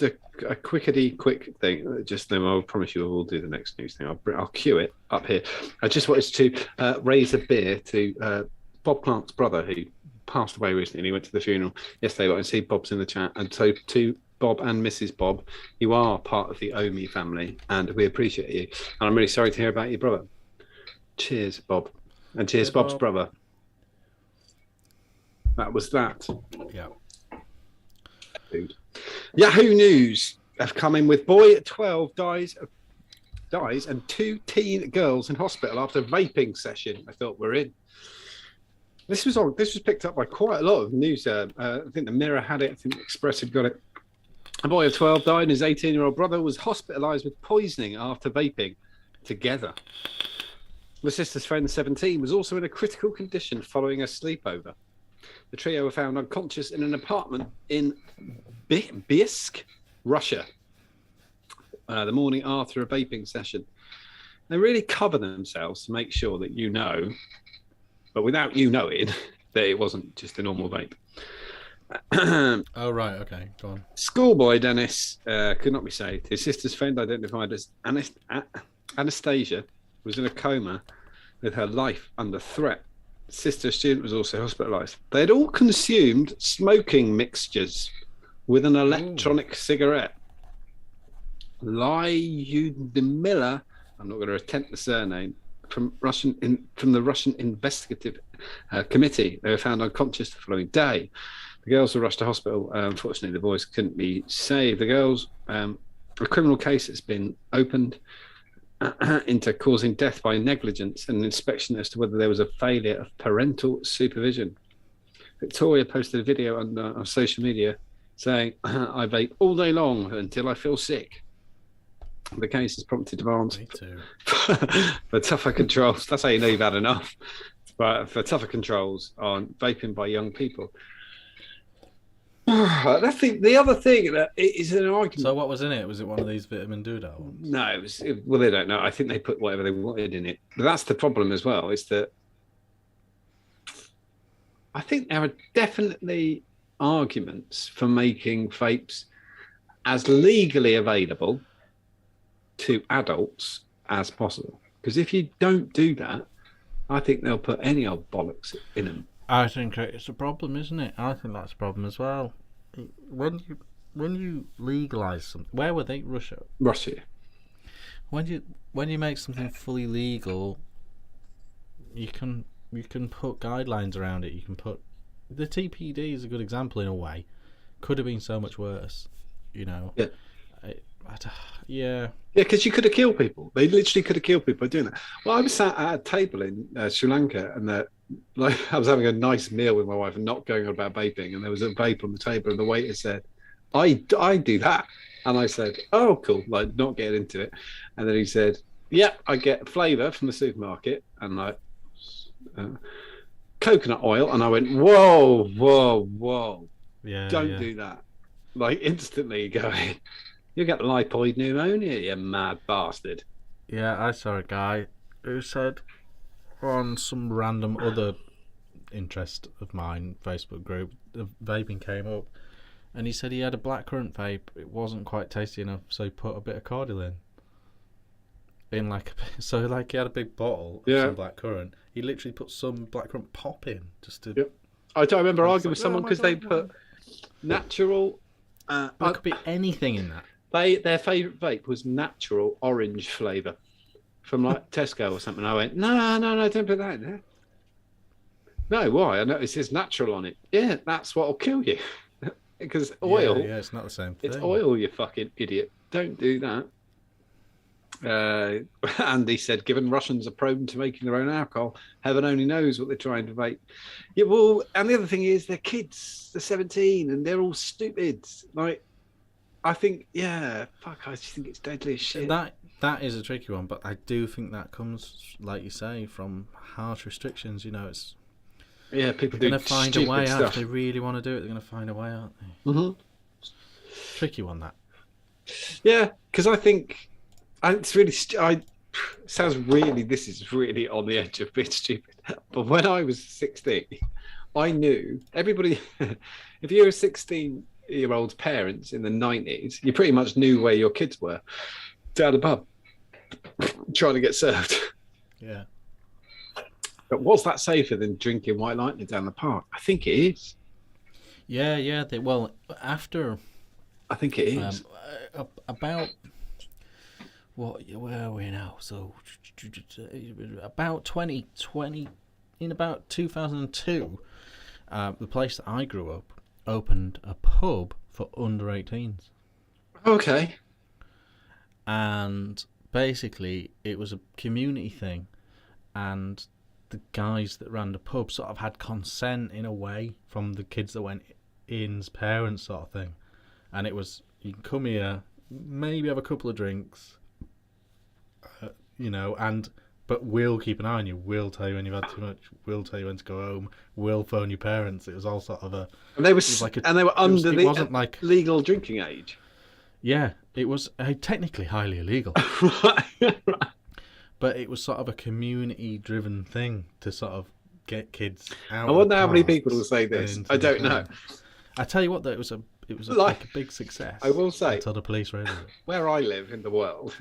a quick thing. Just then, I'll promise you we'll do the next news thing. I'll cue it up here. I just wanted to raise a beer to Bob Clark's brother, who passed away recently. He went to the funeral yesterday. I see Bob's in the chat, and so to Bob and Mrs. Bob, you are part of the Omi family, and we appreciate you. And I'm really sorry to hear about your brother. Cheers, Bob. And cheers, Bob's brother. That was that. Yeah. Dude. Yahoo News have come in with boy at 12 dies and 2 teen girls in hospital after vaping session. I thought we're in. This was picked up by quite a lot of news. I think the Mirror had it. I think the Express had got it. A boy of 12 died and his 18-year-old brother was hospitalised with poisoning after vaping together. The sister's friend, 17, was also in a critical condition following a sleepover. The trio were found unconscious in an apartment in Bisk, Russia, the morning after a vaping session. They really cover themselves to make sure that you know, but without you knowing, that it wasn't just a normal vape. Oh, right, okay, go on. Schoolboy Dennis could not be saved. His sister's friend, identified as Anastasia, was in a coma with her life under threat. sister student was also hospitalised. They'd all consumed smoking mixtures with an electronic cigarette. Lyudmila, I'm not going to attempt the surname, from the Russian Investigative Committee. They were found unconscious the following day. The girls were rushed to hospital. Unfortunately, the boys couldn't be saved. The girls, a criminal case has been opened into causing death by negligence and an inspection as to whether there was a failure of parental supervision. Victoria posted a video on social media saying, I vape all day long until I feel sick. The case has prompted demands for tougher controls. That's how you know you've had enough. But for tougher controls on vaping by young people. That's the other thing that is an argument. So what was in it? Was it one of these vitamin doodah ones? No, well, they don't know. I think they put whatever they wanted in it. But that's the problem as well, is that I think there are definitely arguments for making vapes as legally available to adults as possible. Because if you don't do that, I think they'll put any old bollocks in them. I think it's a problem, isn't it? I think that's a problem as well. When you legalise something, where were they? Russia. When you make something fully legal, you can put guidelines around it. You can put the TPD is a good example in a way. Could have been so much worse, you know. Yeah. Yeah, because you could have killed people. They literally could have killed people by doing that. Well, I was sat at a table in Sri Lanka, and I was having a nice meal with my wife and not going on about vaping, and there was a vape on the table, and the waiter said, I do that. And I said, oh, cool, like not getting into it. And then he said, yeah, I get flavour from the supermarket and like coconut oil. And I went, whoa. Yeah. Don't do that. Like instantly going, you get lipoid pneumonia, you mad bastard. Yeah, I saw a guy who said on some random other interest of mine Facebook group, the vaping came up, and he said he had a blackcurrant vape. It wasn't quite tasty enough, so he put a bit of cordial in he had a big bottle of some blackcurrant. He literally put some blackcurrant pop in just to. Yep. I remember arguing with someone because they put natural. There could be anything in that. Their favourite vape was natural orange flavour from like Tesco or something. I went, no, don't put that in there. No, why? I know it says natural on it. Yeah, that's what'll kill you. Because oil. Yeah, it's not the same thing. It's oil, you fucking idiot. Don't do that. Andy said, given Russians are prone to making their own alcohol, heaven only knows what they're trying to vape. Yeah, well, and the other thing is they're kids. They're 17 and they're all stupid. Like, I think, I just think it's deadly as shit. That is a tricky one, but I do think that comes, like you say, from harsh restrictions. You know, it's people are going to find a way stuff. out. If they really want to do it, they're going to find a way out. Mm-hmm. Tricky one, that. Yeah, because I think it's really. This is really on the edge of being stupid. But when I was 16, I knew everybody. If you were 16-year-old parents in the 90s, you pretty much knew where your kids were down the pub trying to get served. Yeah. But was that safer than drinking White Lightning down the park? I think it is. Yeah. After. I think it is. About. Where are we now? So, about 2020, in about 2002, the place that I grew up opened a pub for under 18s. Okay. And basically, it was a community thing, and the guys that ran the pub sort of had consent in a way from the kids that went in's parents, sort of thing. And it was, you can come here, maybe have a couple of drinks, but we'll keep an eye on you. We'll tell you when you've had too much. We'll tell you when to go home. We'll phone your parents. It was all sort of a. And they were under the legal drinking age. Yeah, it was technically highly illegal. Right. But it was sort of a community-driven thing to sort of get kids out. I wonder how many people will say this. I don't know. I tell you what, though, it was a big success. I will say, until the police raided it. Where I live in the world,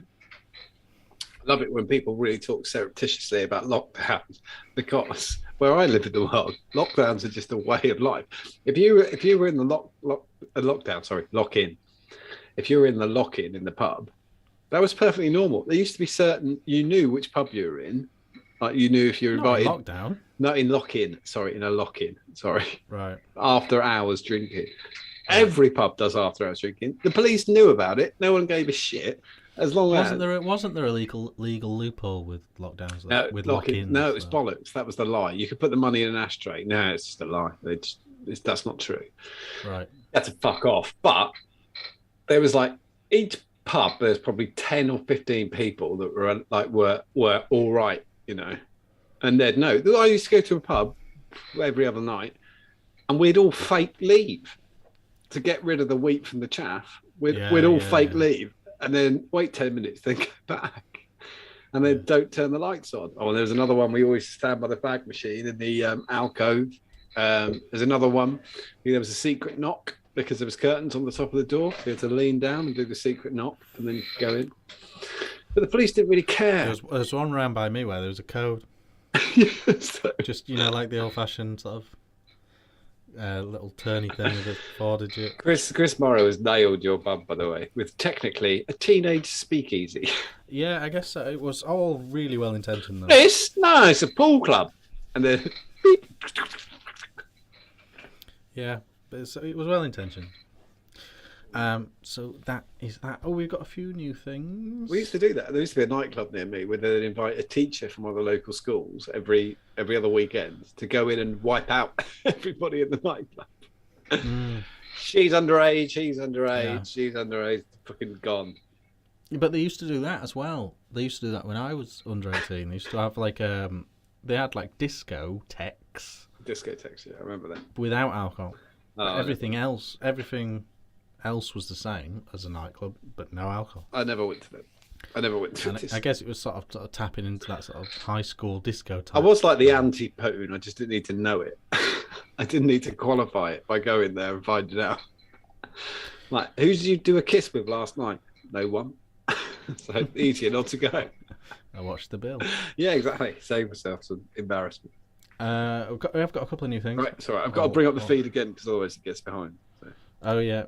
I love it when people really talk surreptitiously about lockdowns, because where I live in the world, lockdowns are just a way of life. If you were in the lockdown, sorry, lock in. If you were in the lock in the pub, that was perfectly normal. There used to be certain you knew which pub you were in. Like you knew if you were invited. Not in lockdown. Not in lock-in. Sorry, in a lock-in. Sorry. Right. After hours drinking. Every pub does after hours drinking. The police knew about it. No one gave a shit. As long as wasn't there a legal loophole with lockdowns? With lock-in? No, it was bollocks. That was the lie. You could put the money in an ashtray. No, it's just a lie. That's not true. Right. That's a fuck off. But there was like each pub. There's probably 10 or 15 people that were all right. You know, and they'd know. I used to go to a pub every other night, and we'd all fake leave to get rid of the wheat from the chaff. We'd all fake leave, and then wait 10 minutes, then go back, and then don't turn the lights on. Oh, and there was another one. We always stand by the bag machine in the alcove. There's another one. There was a secret knock because there was curtains on the top of the door. So you had to lean down and do the secret knock, and then go in. But the police didn't really care. There was one round by me where there was a code. Just, like the old-fashioned sort of little turny thing with a 4-digit. Chris Morrow has nailed your pub, by the way, with technically a teenage speakeasy. Yeah, I guess so. It was all really well-intentioned, though. It's a pool club. And then... beep. Yeah, but it was well-intentioned. So that is that. Oh, we've got a few new things. We used to do that. There used to be a nightclub near me where they'd invite a teacher from one of the local schools every other weekend to go in and wipe out everybody in the nightclub. She's underage, he's underage, she's underage, fucking gone. But they used to do that as well. They used to do that when I was under 18. They used to have they had like discotheques. Discotheques, yeah, I remember that. Without alcohol. Everything else was the same as a nightclub, but no alcohol. I never went to them. I guess it was sort of tapping into that sort of high school disco type. I was like the anti-poon. I just didn't need to know it. I didn't need to qualify it by going there and finding out. Like, who did you do a kiss with last night? No one. So easier not to go. I watched the bill. Yeah, exactly. Save myself some embarrassment. We have got a couple of new things. Right, it's all right. I've got to bring up the feed again because otherwise it gets behind. So. Oh, yeah.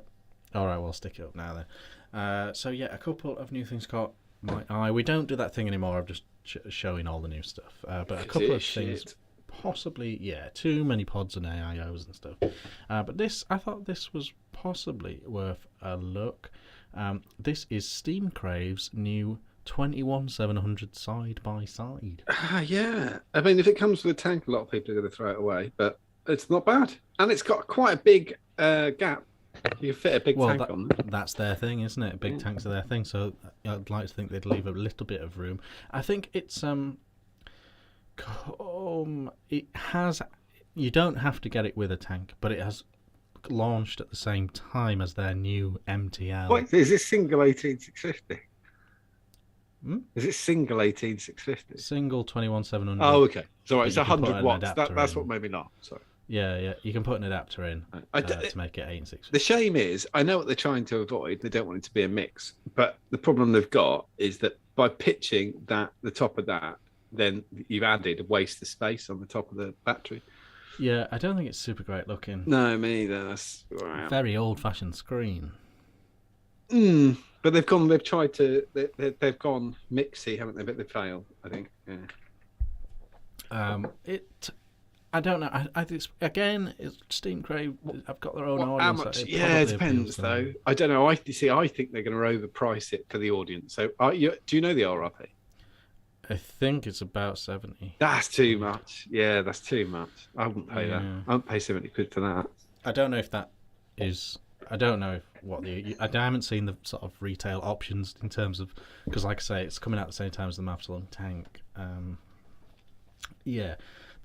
All right, we'll stick it up now then. So, yeah, a couple of new things caught my eye. We don't do that thing anymore of just showing all the new stuff. But a couple of things, possibly, too many pods and AIOs and stuff. But I thought this was possibly worth a look. This is Steam Crave's new 21700 side-by-side. Yeah. I mean, if it comes with a tank, a lot of people are going to throw it away. But it's not bad. And it's got quite a big gap. You can fit a big tank on there. That's their thing, isn't it? Big tanks are their thing, so I'd like to think they'd leave a little bit of room. I think it's it has. You don't have to get it with a tank, but it has launched at the same time as their new MTL. What is this? Single 18650? Is it single 18650? Single 21700. Oh, okay. So it's 100 watts. That's what made me laugh. Sorry. Yeah. You can put an adapter in to make it 8.6. The shame is, I know what they're trying to avoid. They don't want it to be a mix. But the problem they've got is that by pitching the top of that, then you've added a waste of space on the top of the battery. Yeah, I don't think it's super great looking. No, me neither. That's very old-fashioned screen. But they've gone mixy, haven't they? But they failed, I think. Yeah. I don't know. I think it's Steam Crave. I've got their own audience. How much? It depends though. I don't know. I think they're going to overprice it for the audience. So, do you know the RRP? I think it's about 70. That's too much. Yeah, that's too much. I wouldn't pay that. I wouldn't pay 70 quid for that. I don't know if that is. I don't know I haven't seen the sort of retail options in terms of, because like I say, it's coming out at the same time as the Mapsalon tank. The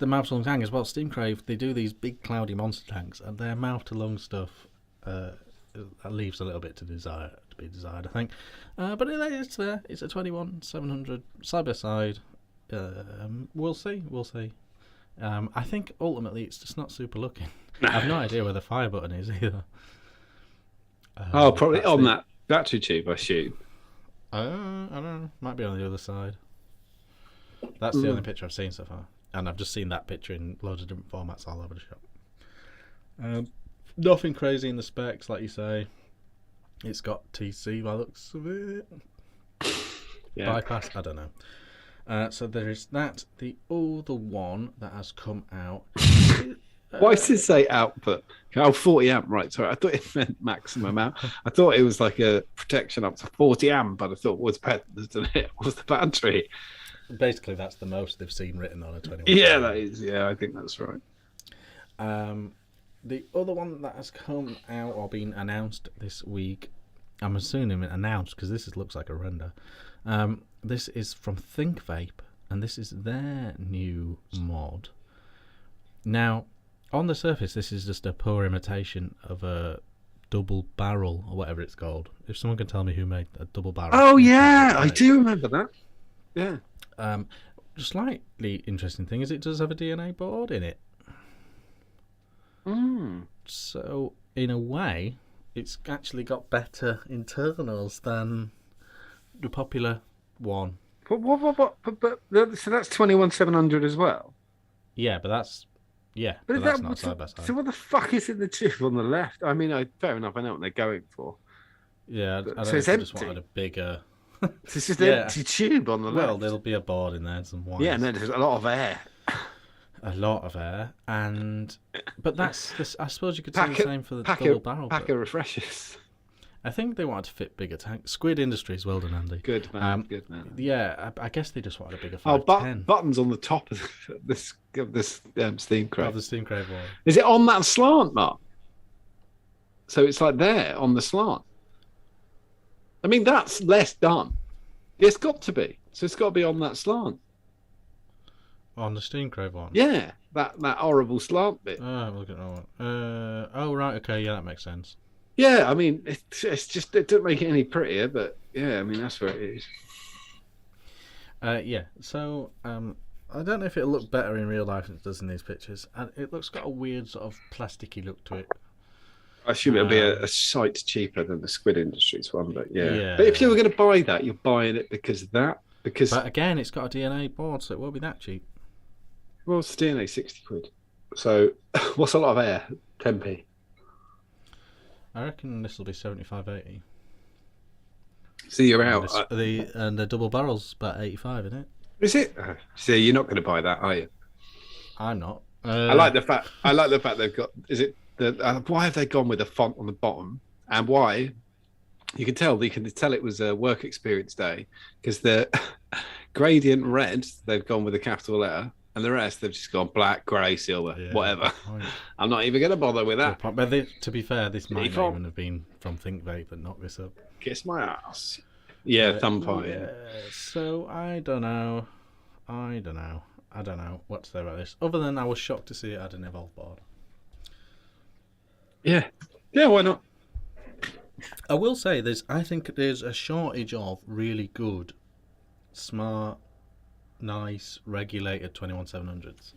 Mapsalon tank as well. Steam Crave, they do these big cloudy monster tanks, and their mouth to lung stuff leaves a little bit to be desired, I think. But it's there. It's a 21700 side by side. We'll see. I think ultimately it's just not super looking. I have no idea where the fire button is either. Probably on that battery tube, I assume. I don't know. Might be on the other side. That's the only picture I've seen so far. and I've just seen that picture in loads of different formats all over the shop. Nothing crazy in the specs, like you say. It's got TC by the looks of it. Yeah. Bypass, I don't know. So there is that. The other one that has come out. Why does it say output? Oh, 40 amp, right. Sorry, I thought it meant maximum amp. I thought it was like a protection up to 40 amp, but I thought was the battery. Basically, that's the most they've seen written on a 21. Yeah, that is. Yeah, I think that's right. The other one that has come out or been announced this week, I'm assuming announced because looks like a render. This is from Think Vape, and this is their new mod. Now, on the surface, this is just a poor imitation of a double barrel or whatever it's called. If someone can tell me who made a double barrel. Oh yeah, I do remember that. Yeah. Slightly interesting thing is it does have a DNA board in it. So in a way, it's actually got better internals than the popular one. But so that's 21700 as well. Yeah, but that's not side by side. So what the fuck is in the tube on the left? I mean, fair enough. I know what they're going for. Yeah, I don't so know it's if they empty. just wanted a bigger. It's just an empty tube on the left. Well, there'll be a board in there and some wires. Yeah, and then there's a lot of air. A lot of air, but that's this. I suppose you could say the same for the double barrel. Pack of refreshers. I think they wanted to fit bigger tanks. Squid Industries, well done, Andy. Good man, good man. Yeah, I guess they just wanted a bigger 510. Buttons on the top of this steam crate. Oh, the steam crate one. Is it on that slant, Mark? So it's like there on the slant. I mean, that's less done. It's got to be. So it's got to be on that slant. On the steam crate one? Yeah, that horrible slant bit. Oh, look at that one. Oh, right, okay, yeah, that makes sense. Yeah, I mean, it's just, it doesn't make it any prettier, but yeah, I mean, that's where it is. Yeah, so I don't know if it'll look better in real life than it does in these pictures. And it looks got a weird sort of plasticky look to it. I assume it'll be a sight cheaper than the Squid Industries one, but yeah. Yeah. But if you were going to buy that, you're buying it because of that. But again, it's got a DNA board, so it won't be that cheap. Well, it's DNA 60 quid. So what's a lot of air? 10p. I reckon this will be 75-80. So you're out. And the double barrel's about 85, isn't it? Is it? So you're not going to buy that, are you? I'm not. I like the fact. They've got. Is it? Why have they gone with a font on the bottom? And why? You can tell it was a work experience day because the gradient red they've gone with a capital letter. And the rest, they've just gone black, grey, silver, whatever. I'm not even going to bother with that. But to be fair, this might not even have been from Think Vape that knocked this up. Kiss my ass. Yeah, thumb party. Yeah, so I don't know what to say about this. Other than I was shocked to see it had an Evolve board. Yeah, why not? I will say I think there's a shortage of really good, smart, nice regulated 21700s,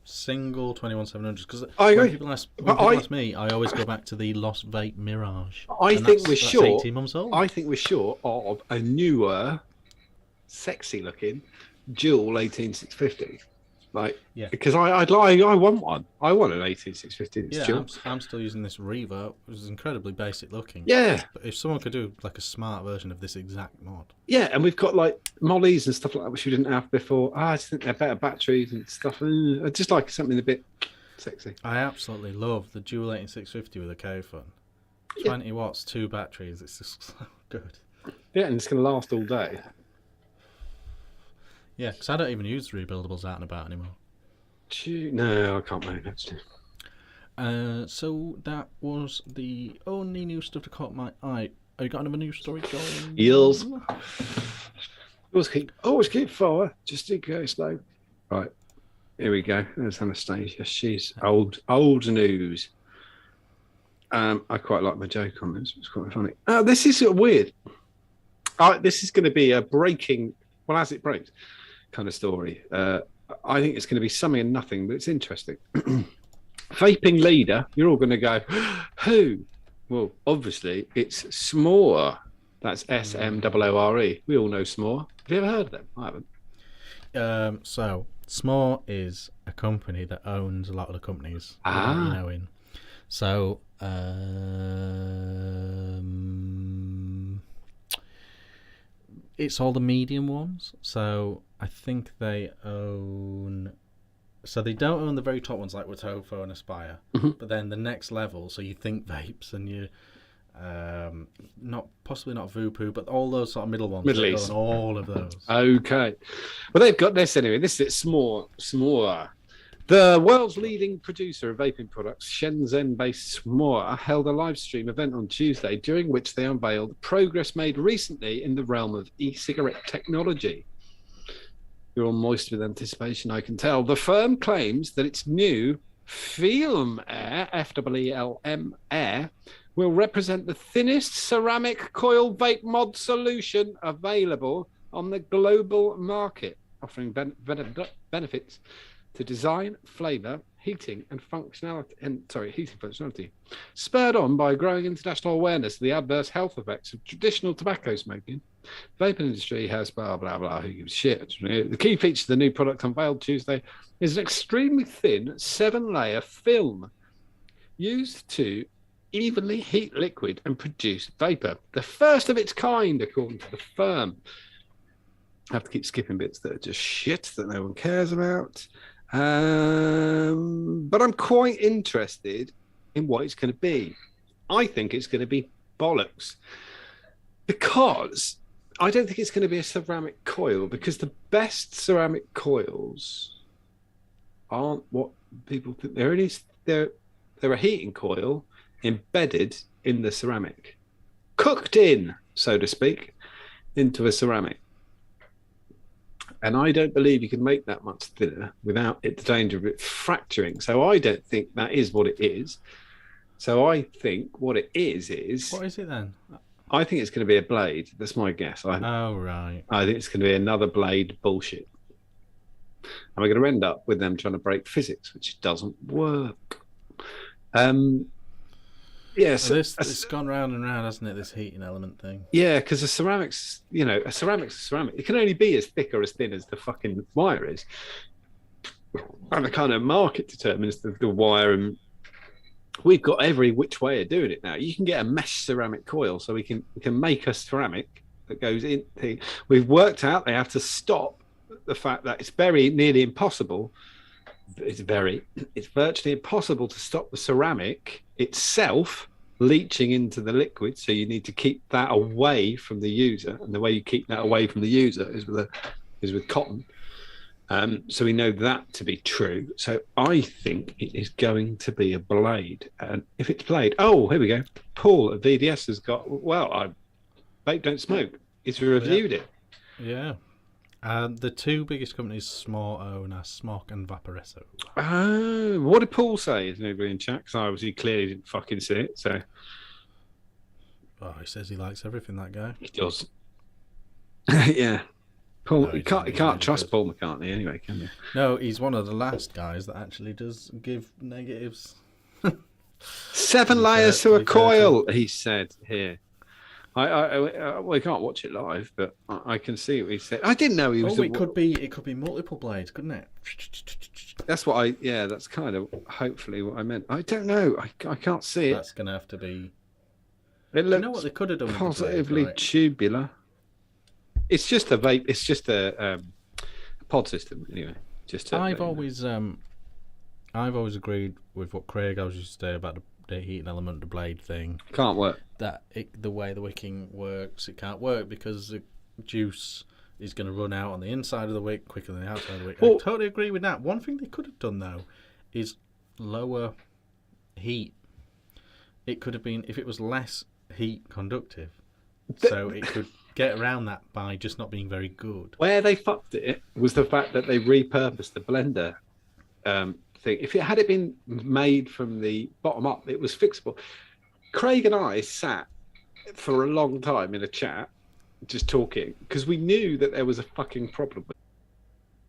single 21700s. Because when people ask me, I always go back to the Lost Vape Mirage. I think we're short. 18 months old. I think we're short of a newer, sexy looking dual 18650. Because I want one. I want an 18650. Yeah, I'm still using this Reverb, which is incredibly basic looking. Yeah. But if someone could do like a smart version of this exact mod. Yeah, and we've got like mollies and stuff like that, which we didn't have before. I just think they're better batteries and stuff. I just like something a bit sexy. I absolutely love the dual 18650 with a K-Fun. 20 watts, 2 batteries. It's just so good. Yeah, and it's going to last all day. Yeah, because I don't even use rebuildables out and about anymore. No, I can't make actually. So that was the only new stuff that caught my eye. Have you got another news story going? Yes. Always keep fire, just in case though. Right, here we go. There's Anastasia. She's old news. I quite like my joke on this. It's quite funny. This is weird. This is going to be a breaking, well, as it breaks, kind of story. I think it's going to be something and nothing, but it's interesting. Vaping leader, you're all going to go, who? Well, obviously, it's S'more. That's SMOORE. We all know S'more. Have you ever heard of them? I haven't. So, S'more is a company that owns a lot of the companies without you knowing. So, it's all the medium ones. So I think they own. So they don't own the very top ones like Watofo and Aspire, but then the next level. So you think vapes and you, not possibly not Vupu, but all those sort of middle ones. Middle East. Own all of those. Okay. Well, they've got this anyway. This is S'more. The world's leading producer of vaping products, Shenzhen-based S'more, held a live stream event on Tuesday during which they unveiled progress made recently in the realm of e-cigarette technology. You're all moist with anticipation, I can tell. The firm claims that its new Film Air, FWLM Air, will represent the thinnest ceramic coil vape mod solution available on the global market, offering benefits to design, flavour, heating functionality, spurred on by growing international awareness of the adverse health effects of traditional tobacco smoking. The vaping industry has blah blah blah. Who gives a shit? The key feature of the new product unveiled Tuesday is an extremely thin 7-layer film used to evenly heat liquid and produce vapour. The first of its kind, according to the firm. I have to keep skipping bits that are just shit that no one cares about. But I'm quite interested in what it's going to be. I think it's going to be bollocks, because I don't think it's going to be a ceramic coil, because the best ceramic coils aren't what people think. They're a heating coil embedded in the ceramic, cooked in, so to speak, into a ceramic. And I don't believe you can make that much thinner without the danger of it fracturing. So I don't think that is what it is. So I think what it is... What is it then? I think it's going to be a blade. That's my guess. Oh, right. I think it's going to be another blade bullshit. And we're going to end up with them trying to break physics, which doesn't work. Yes, well, it's gone round and round, hasn't it? This heating element thing. Yeah, because a ceramic's a ceramic. It can only be as thick or as thin as the fucking wire is, and the kind of market determines the wire. And we've got every which way of doing it now. You can get a mesh ceramic coil, so we can make a ceramic that goes in. We've worked out they have to stop the fact that it's very nearly impossible. It's virtually impossible to stop the ceramic itself leaching into the liquid, so you need to keep that away from the user, and the way you keep that away from the user is with cotton. So we know that to be true. So I think it is going to be a blade, and if it's blade, oh, here we go. Paul at VDS has got, I vape don't smoke. He's reviewed it. Yeah. The two biggest companies S'more own are Smok and Vaporesso. Oh, what did Paul say? Is nobody in chat? Because obviously clearly didn't fucking see it. So, he says he likes everything. That guy. He does. Yeah, Paul. No, you can't trust Paul McCartney anyway, can you? No, he's one of the last guys that actually does give negatives. 7 layers to a coil, he said here. We can't watch it live, but I can see what he said. I didn't know he was. It could be multiple blades, couldn't it? That's what that's kind of hopefully what I meant. I don't know. I can't see it. That's gonna have to be. It looks, you know what they could have done? Positively blade, right? Tubular. It's just a vape. It's just a pod system anyway. I've always agreed with what Craig always used to say about the heating element, the blade thing. Can't work. That the way the wicking works, it can't work because the juice is going to run out on the inside of the wick quicker than the outside of the wick. I totally agree with that. One thing they could have done though is lower heat. It could have been if it was less heat conductive, so it could get around that by just not being very good. Where they fucked it was the fact that they repurposed the blender thing. If it had been made from the bottom up, it was fixable. Craig and I sat for a long time in a chat, just talking, because we knew that there was a fucking problem with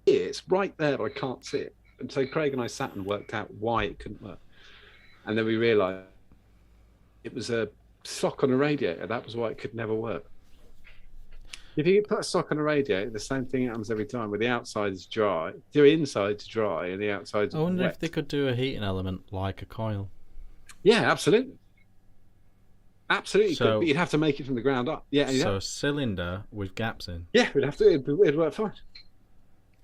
it. It's right there, but I can't see it. And so Craig and I sat and worked out why it couldn't work. And then we realised it was a sock on a radiator. That was why it could never work. If you put a sock on a radiator, the same thing happens every time. Where the outside's dry, the inside's dry, and the outside's I wonder wet. if they could do a heating element like a coil. Yeah, absolutely. Absolutely So- could, but you'd have to make it from the ground up. Yeah, So a cylinder with gaps in. yeah, we'd have to. It'd work fine.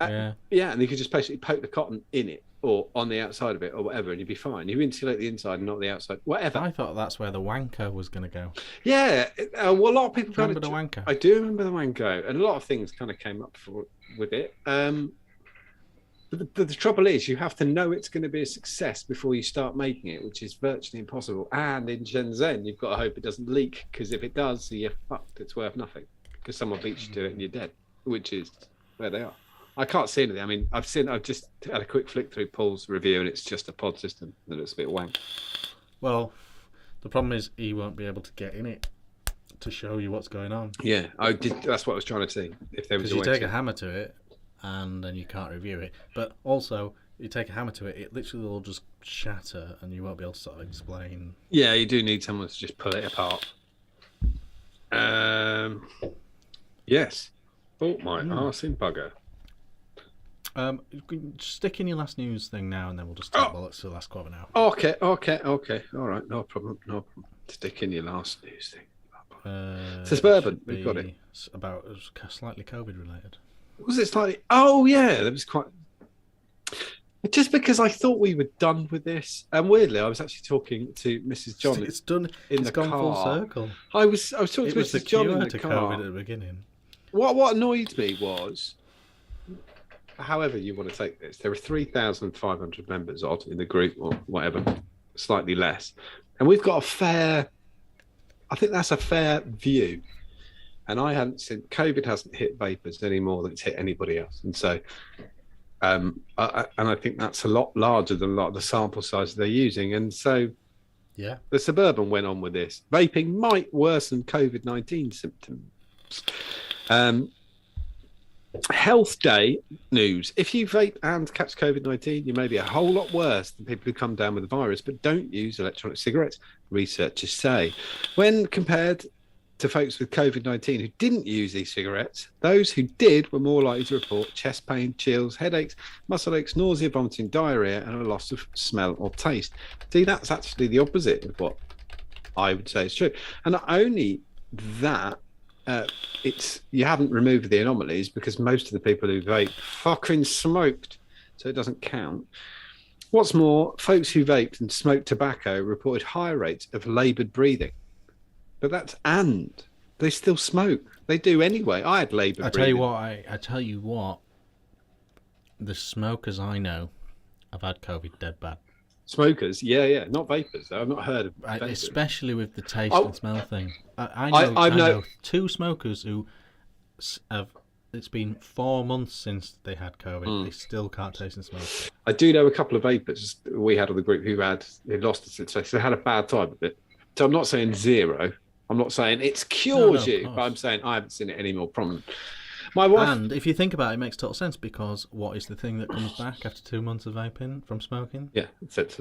Yeah. Yeah, and you could just basically poke the cotton in it or on the outside of it or whatever, and you'd be fine. You insulate the inside and not the outside, whatever. I thought that's where the wanker was going to go. Yeah, well, a lot of people kind Remember of. the wanker? I do remember the wanko, and a lot of things kind of came up with it. But the trouble is, you have to know it's going to be a success before you start making it, which is virtually impossible. And in Shenzhen, you've got to hope it doesn't leak, because if it does, you're fucked. It's worth nothing, because someone beats you to it and you're dead, which is where they are. I can't see anything. I mean, I've just had a quick flick through Paul's review, and it's just a pod system that looks a bit wank. Well, the problem is he won't be able to get in it to show you what's going on. Yeah, I did. That's what I was trying to see. If there was Because a you way take to... a hammer to it, and then you can't review it. But also, you take a hammer to it, it literally will just shatter, and you won't be able to sort of explain. Yeah, you do need someone to just pull it apart. Yes. Oh, my arse in bugger. You can stick in your last news thing now, and then we'll just talk bollocks for the last quarter of an hour. Okay. All right, no problem. Stick in your last news thing. Suburban, we've got it. About slightly COVID related. Was it slightly? Oh, yeah, that was quite... Just because I thought we were done with this, and weirdly, I was actually talking to Mrs. John. It's done. In It's the gone full car. circle. I was talking It to was the Mrs. John cure in the to car. COVID at the beginning. What annoyed me was, however you want to take this, there are 3,500 members odd in the group, or whatever, slightly less, and we've got a fair. I think that's a fair view, and I hadn't seen COVID hasn't hit vapors any more than it's hit anybody else, and so, and I think that's a lot larger than a lot of the sample size they're using, and so. Yeah. The Suburban went on with this. Vaping might worsen COVID-19 symptoms. Health Day news. If you vape and catch COVID-19, you may be a whole lot worse than people who come down with the virus, but don't use electronic cigarettes, researchers say. When compared to folks with COVID-19 who didn't use e-cigarettes, those who did were more likely to report chest pain, chills, headaches, muscle aches, nausea, vomiting, diarrhea, and a loss of smell or taste. See, that's actually the opposite of what I would say is true. And not only that, you haven't removed the anomalies because most of the people who vape fucking smoked, so it doesn't count. What's more, folks who vaped and smoked tobacco reported higher rates of laboured breathing. But they still smoke. They do anyway. I had laboured breathing. I tell you what. The smokers I know have had COVID dead bad. Smokers, yeah, not vapors. Though. I've not heard of vapors. Especially with the taste and smell thing. I know two smokers who have. It's been 4 months since they had COVID. They still can't taste and smell. I do know a couple of vapors we had on the group who lost it. So they had a bad time with it. So I'm not saying zero. I'm not saying it's cured you, but I'm saying I haven't seen it any more prominent. My wife... And if you think about it, it makes total sense because what is the thing that comes back after 2 months of vaping from smoking? Yeah,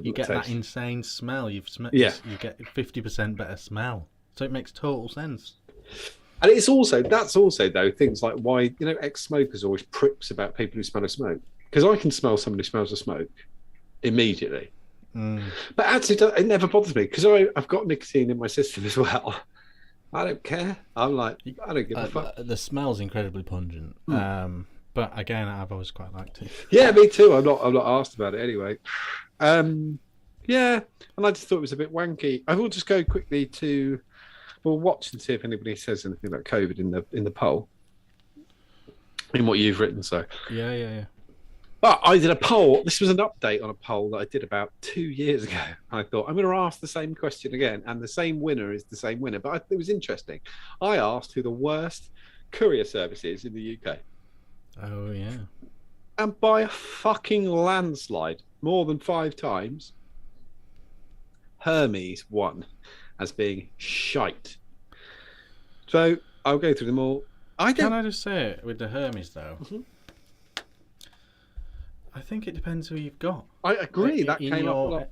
you get that insane smell. You get 50% better smell. So it makes total sense. And that's also though things like why ex-smokers always pricks about people who smell of smoke, because I can smell someone who smells of smoke immediately. But actually, it never bothers me because I've got nicotine in my system as well. I don't care. I'm like, I don't give a fuck. The smell's incredibly pungent. But again, I've always quite liked it. Yeah, me too. I'm not asked about it anyway. Yeah, and I just thought it was a bit wanky. I will just go quickly to. We'll watch and see if anybody says anything about COVID in the poll. In what you've written, so. Yeah. But I did a poll. This was an update on a poll that I did about 2 years ago. I thought, I'm going to ask the same question again, and the same winner is the same winner. But it was interesting. I asked who the worst courier service is in the UK. Oh, yeah. And by a fucking landslide, more than 5 times, Hermes won as being shite. So I'll go through them all. Can I just say it with the Hermes, though? Mm-hmm. I think it depends who you've got. I agree. That came up a lot.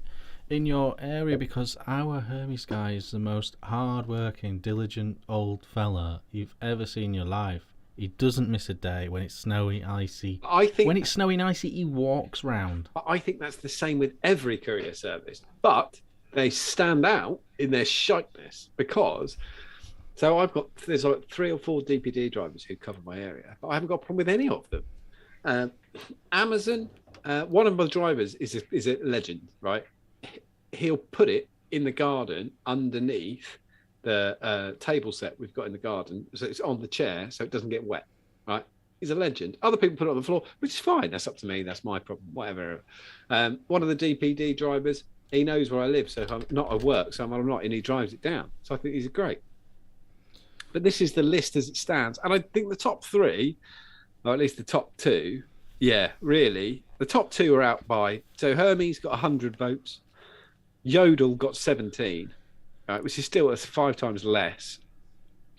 in your area, because our Hermes guy is the most hard-working, diligent old fella you've ever seen in your life. He doesn't miss a day when it's snowy, icy. When it's snowy and icy, he walks round. I think that's the same with every courier service, but they stand out in their shiteness because. So there's like 3 or 4 DPD drivers who cover my area, but I haven't got a problem with any of them. Amazon, one of my drivers is a legend, right? He'll put it in the garden underneath the table set we've got in the garden, so it's on the chair, so it doesn't get wet, right? He's a legend. Other people put it on the floor, which is fine. That's up to me. That's my problem. Whatever. One of the DPD drivers, he knows where I live, so if I'm not at work, so I'm not, and he drives it down. So I think he's great. But this is the list as it stands. And I think the top 3, or at least the top 2, yeah, really. The top 2 are out by... So Hermes got 100 votes. Yodel got 17, right, which is still 5 times less.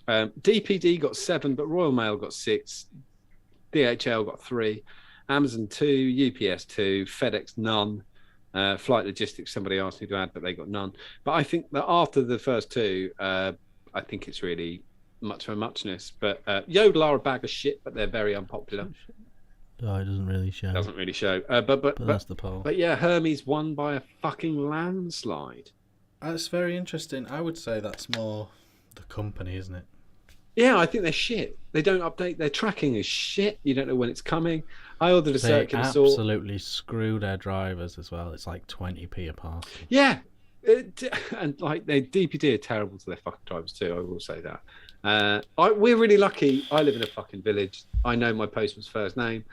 DPD got 7, but Royal Mail got 6. DHL got 3. Amazon 2. UPS 2. FedEx none. Flight Logistics, somebody asked me to add, but they got none. But I think that after the first 2, I think it's really... much of a muchness, but Yodel are a bag of shit, but they're very unpopular. Oh, it doesn't really show. But that's the poll. But yeah, Hermes won by a fucking landslide. That's very interesting. I would say that's more the company, isn't it? Yeah, I think they're shit. They don't update. Their tracking is shit. You don't know when it's coming. I ordered a circular saw. They absolutely screw their drivers as well. It's like 20p a parcel. Yeah, and like their DPD are terrible to their fucking drivers too. I will say that. We're really lucky. I live in a fucking village. I know my postman's first name.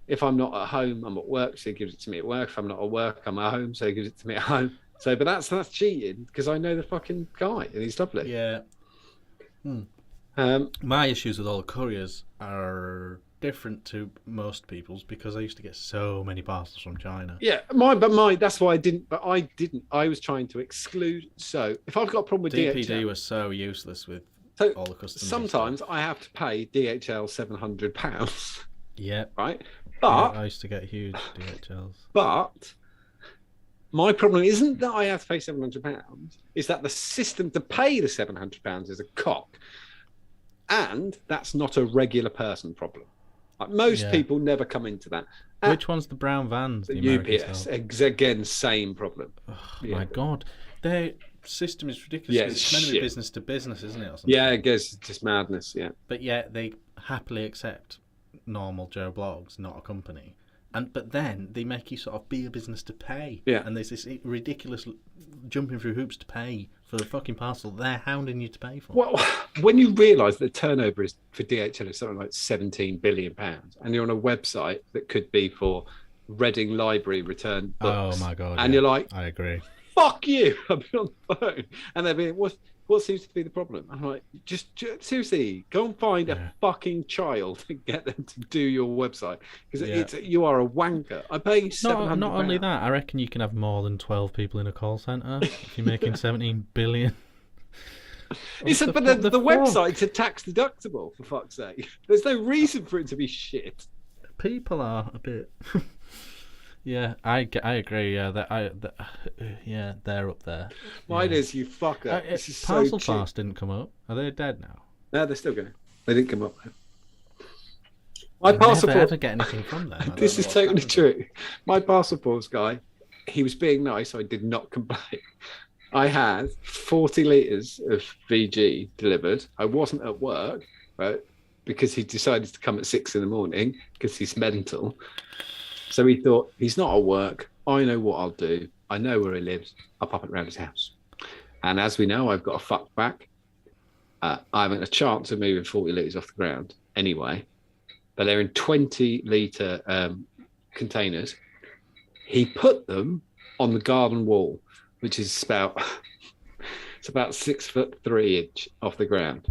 If I'm not at home, I'm at work, so he gives it to me at work. If I'm not at work, I'm at home, so he gives it to me at home. So, but that's cheating because I know the fucking guy and he's lovely. Yeah. My issues with all the couriers are different to most people's because I used to get so many parcels from China. Yeah, that's why I didn't. But I didn't. I was trying to exclude. So if I've got a problem with DPD was so useless with all the customers. Sometimes I have to pay DHL £700. Yeah. Right. But I used to get huge DHLs. But my problem isn't that I have to pay £700. Is that the system to pay the £700 is a cock, and that's not a regular person problem. Like most people never come into that. Which one's the brown vans? The UPS. Again, same problem. Oh, my God. Their system is ridiculous. Yeah, it's meant to be business to business, isn't it? Or yeah, I guess it's just madness, yeah. But yet they happily accept normal Joe Blogs, not a company. But then they make you sort of be a business to pay. Yeah. And there's this ridiculous jumping through hoops to pay for the fucking parcel they're hounding you to pay for. Well, when you realise the turnover is for DHL is something like £17 billion, and you're on a website that could be for Reading Library return books. Oh my God. And you're like, I agree. Fuck you! I've been on the phone. And they're being, what seems to be the problem? I'm like, just seriously, go and find a fucking child and get them to do your website. Because you are a wanker. I'm paying you £700. Not only that, I reckon you can have more than 12 people in a call centre if you're making 17 billion. But the website's a tax deductible, for fuck's sake. There's no reason for it to be shit. People are a bit... Yeah, I agree. Yeah, they're up there. Mine is, you fucker. This is Parcel so Fast didn't come up. Are they dead now? No, they're still going. They didn't come up. I never ever get anything from them. This is totally true. My Parcel Force guy, he was being nice, so I did not complain. I had 40 litres of VG delivered. I wasn't at work, right? Because he decided to come at 6 a.m. because he's mental. So he thought, he's not at work. I know what I'll do. I know where he lives. I'll pop it round his house. And as we know, I've got a fuck back. I haven't a chance of moving 40 litres off the ground anyway. But they're in 20-litre containers. He put them on the garden wall, which is about 6'3" off the ground.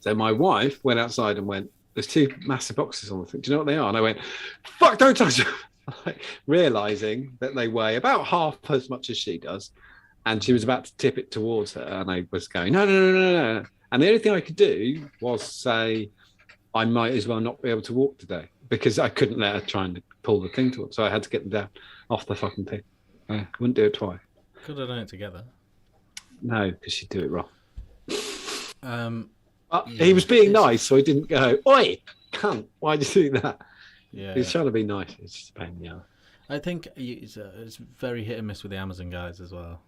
So my wife went outside and went, there's 2 massive boxes on the thing. Do you know what they are? And I went, fuck, don't touch them. Realising that they weigh about half as much as she does. And she was about to tip it towards her. And I was going, no. And the only thing I could do was say, I might as well not be able to walk today. Because I couldn't let her try and pull the thing towards. So I had to get them down off the fucking thing. I wouldn't do it twice. Could have done it together. No, because she'd do it wrong. Yeah, he was being nice, so he didn't go, "Oi, cunt, why'd you do that?" Yeah. He was trying to be nice. It's just a pain in the ass. I think it's very hit and miss with the Amazon guys as well.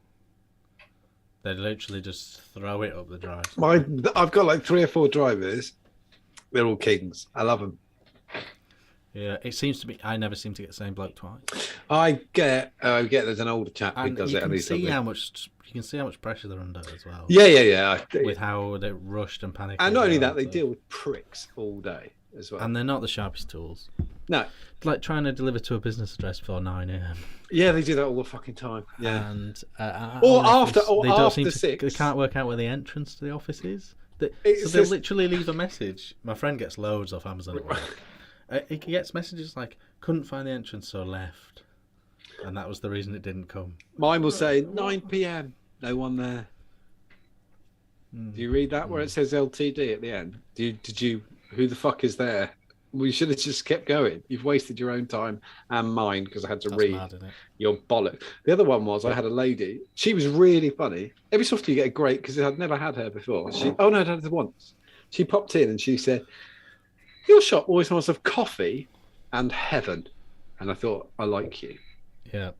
They literally just throw it up the drive. I've got like 3 or 4 drivers. They're all kings. I love them. Yeah, it seems to be. I never seem to get the same bloke twice. I get there's an older chap who does it. You can see how much pressure they're under as well. Yeah. With how they're rushed and panicked. And not only that, they deal with pricks all day as well. And they're not the sharpest tools. No. It's like trying to deliver to a business address before 9 a.m. Yeah, they do that all the fucking time. Yeah. And after 6. They can't work out where the entrance to the office is. So they'll literally leave a message. My friend gets loads off Amazon at work. He gets messages like, couldn't find the entrance, so left. And that was the reason it didn't come. Mine will say 9 p.m. No one there. Do you read that where it says LTD at the end? Who the fuck is there? We should have just kept going. You've wasted your own time and mine because I had to read your bollock. The other one was I had a lady. She was really funny. Every so often you get a great, because I'd never had her before. I'd had her once. She popped in and she said, "Your shop always smells of coffee and heaven." And I thought, I like you. Yeah.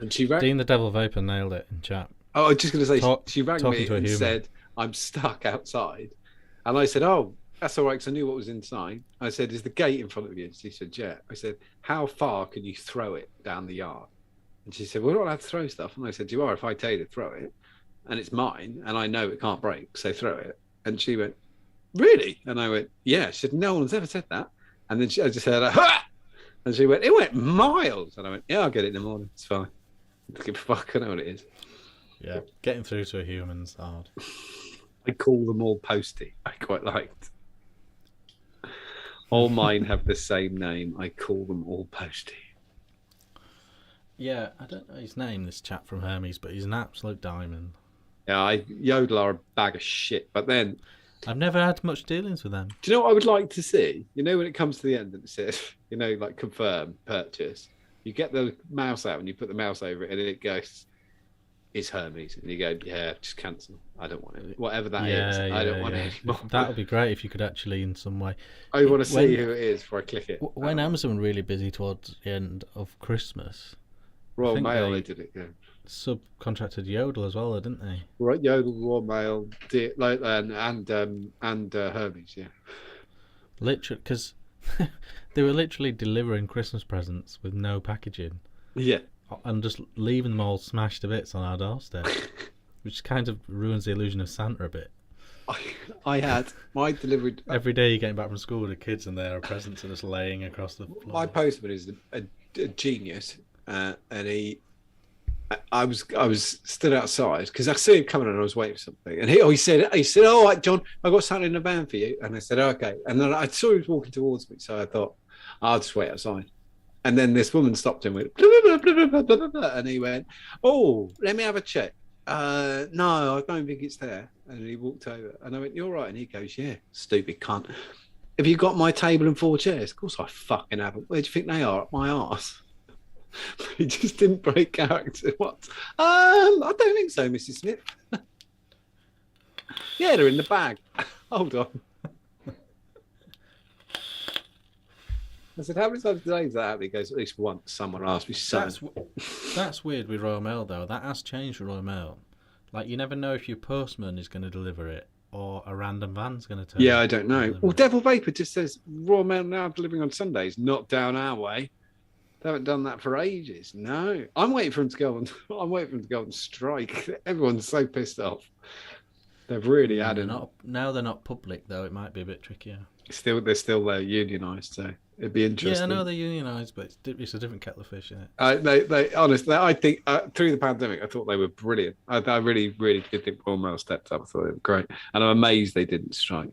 And she rang. Dean the Devil Vapor nailed it in chat. Oh, I was just going to say, she rang me and said, "I'm stuck outside." And I said, "Oh, that's all right," because I knew what was inside. I said, "Is the gate in front of you?" She said, "Yeah." I said, "How far can you throw it down the yard?" And she said, "We're not allowed to throw stuff." And I said, "You are if I tell you to throw it. And it's mine, and I know it can't break, so throw it." And she went, "Really?" And I went, "Yeah." She said, "No one's ever said that." And then I just said, "Ha!" And she went, "It went miles." And I went, "Yeah, I'll get it in the morning. It's fine. Don't give a fuck. I know what it is." Yeah, getting through to a human's hard. I call them all Posty. I quite liked. All mine have the same name. I call them all Posty. Yeah, I don't know his name, this chap from Hermes, but he's an absolute diamond. Yeah, Yodel are a bag of shit. But then... I've never had much dealings with them. Do you know what I would like to see? You know when it comes to the end and it says, like confirm purchase, you get the mouse out and you put the mouse over it and it goes, "It's Hermes." And you go, "Yeah, just cancel. I don't want it. Whatever that is, I don't want it anymore." That would be great if you could actually in some way. I want to see who it is before I click it. When Amazon were really busy towards the end of Christmas, Royal Mail, they did it, yeah. Subcontracted Yodel as well, didn't they? Right, Yodel, Royal Mail, and Hermes, yeah. Literally, because they were literally delivering Christmas presents with no packaging. Yeah. And just leaving them all smashed to bits on our doorstep, which kind of ruins the illusion of Santa a bit. I had my delivery every day. You're getting back from school with the kids, and their presents are just laying across the floor. My postman is a genius, and I was stood outside because I saw him coming and I was waiting for something, and he said, "All right, John, I got something in the van for you." And I said, "Okay," and then I saw he was walking towards me, so I thought, "I'll just wait outside." And then this woman stopped him with, blah, blah, blah, blah, blah, blah, blah, and he went, "Oh, let me have a check." No, I don't think it's there. And he walked over, and I went, "You're right." And he goes, "Yeah, stupid cunt. Have you got my table and 4 chairs?" Of course I fucking haven't. Where do you think they are? Up my arse. He just didn't break character. What? I don't think so, Mrs. Smith. Yeah, they're in the bag. Hold on. I said, "How many times today is that happening?" He goes, "At least once someone asked me so." That's weird with Royal Mail, though. That has changed with Royal Mail. Like, you never know if your postman is going to deliver it or a random van's going to turn. Yeah, I don't know. Well, Devil Vapor just says Royal Mail now delivering on Sundays, not down our way. They haven't done that for ages. No, I'm waiting for them to go on. I'm waiting for them to go on strike. Everyone's so pissed off. They've really added. Now they're not public though. It might be a bit trickier. They're still unionised, so it'd be interesting. Yeah, I know they're unionised, but it's a different kettle of fish, isn't it? They honestly, I think through the pandemic, I thought they were brilliant. I really, really did think Royal Mail stepped up. I thought they were great, and I'm amazed they didn't strike.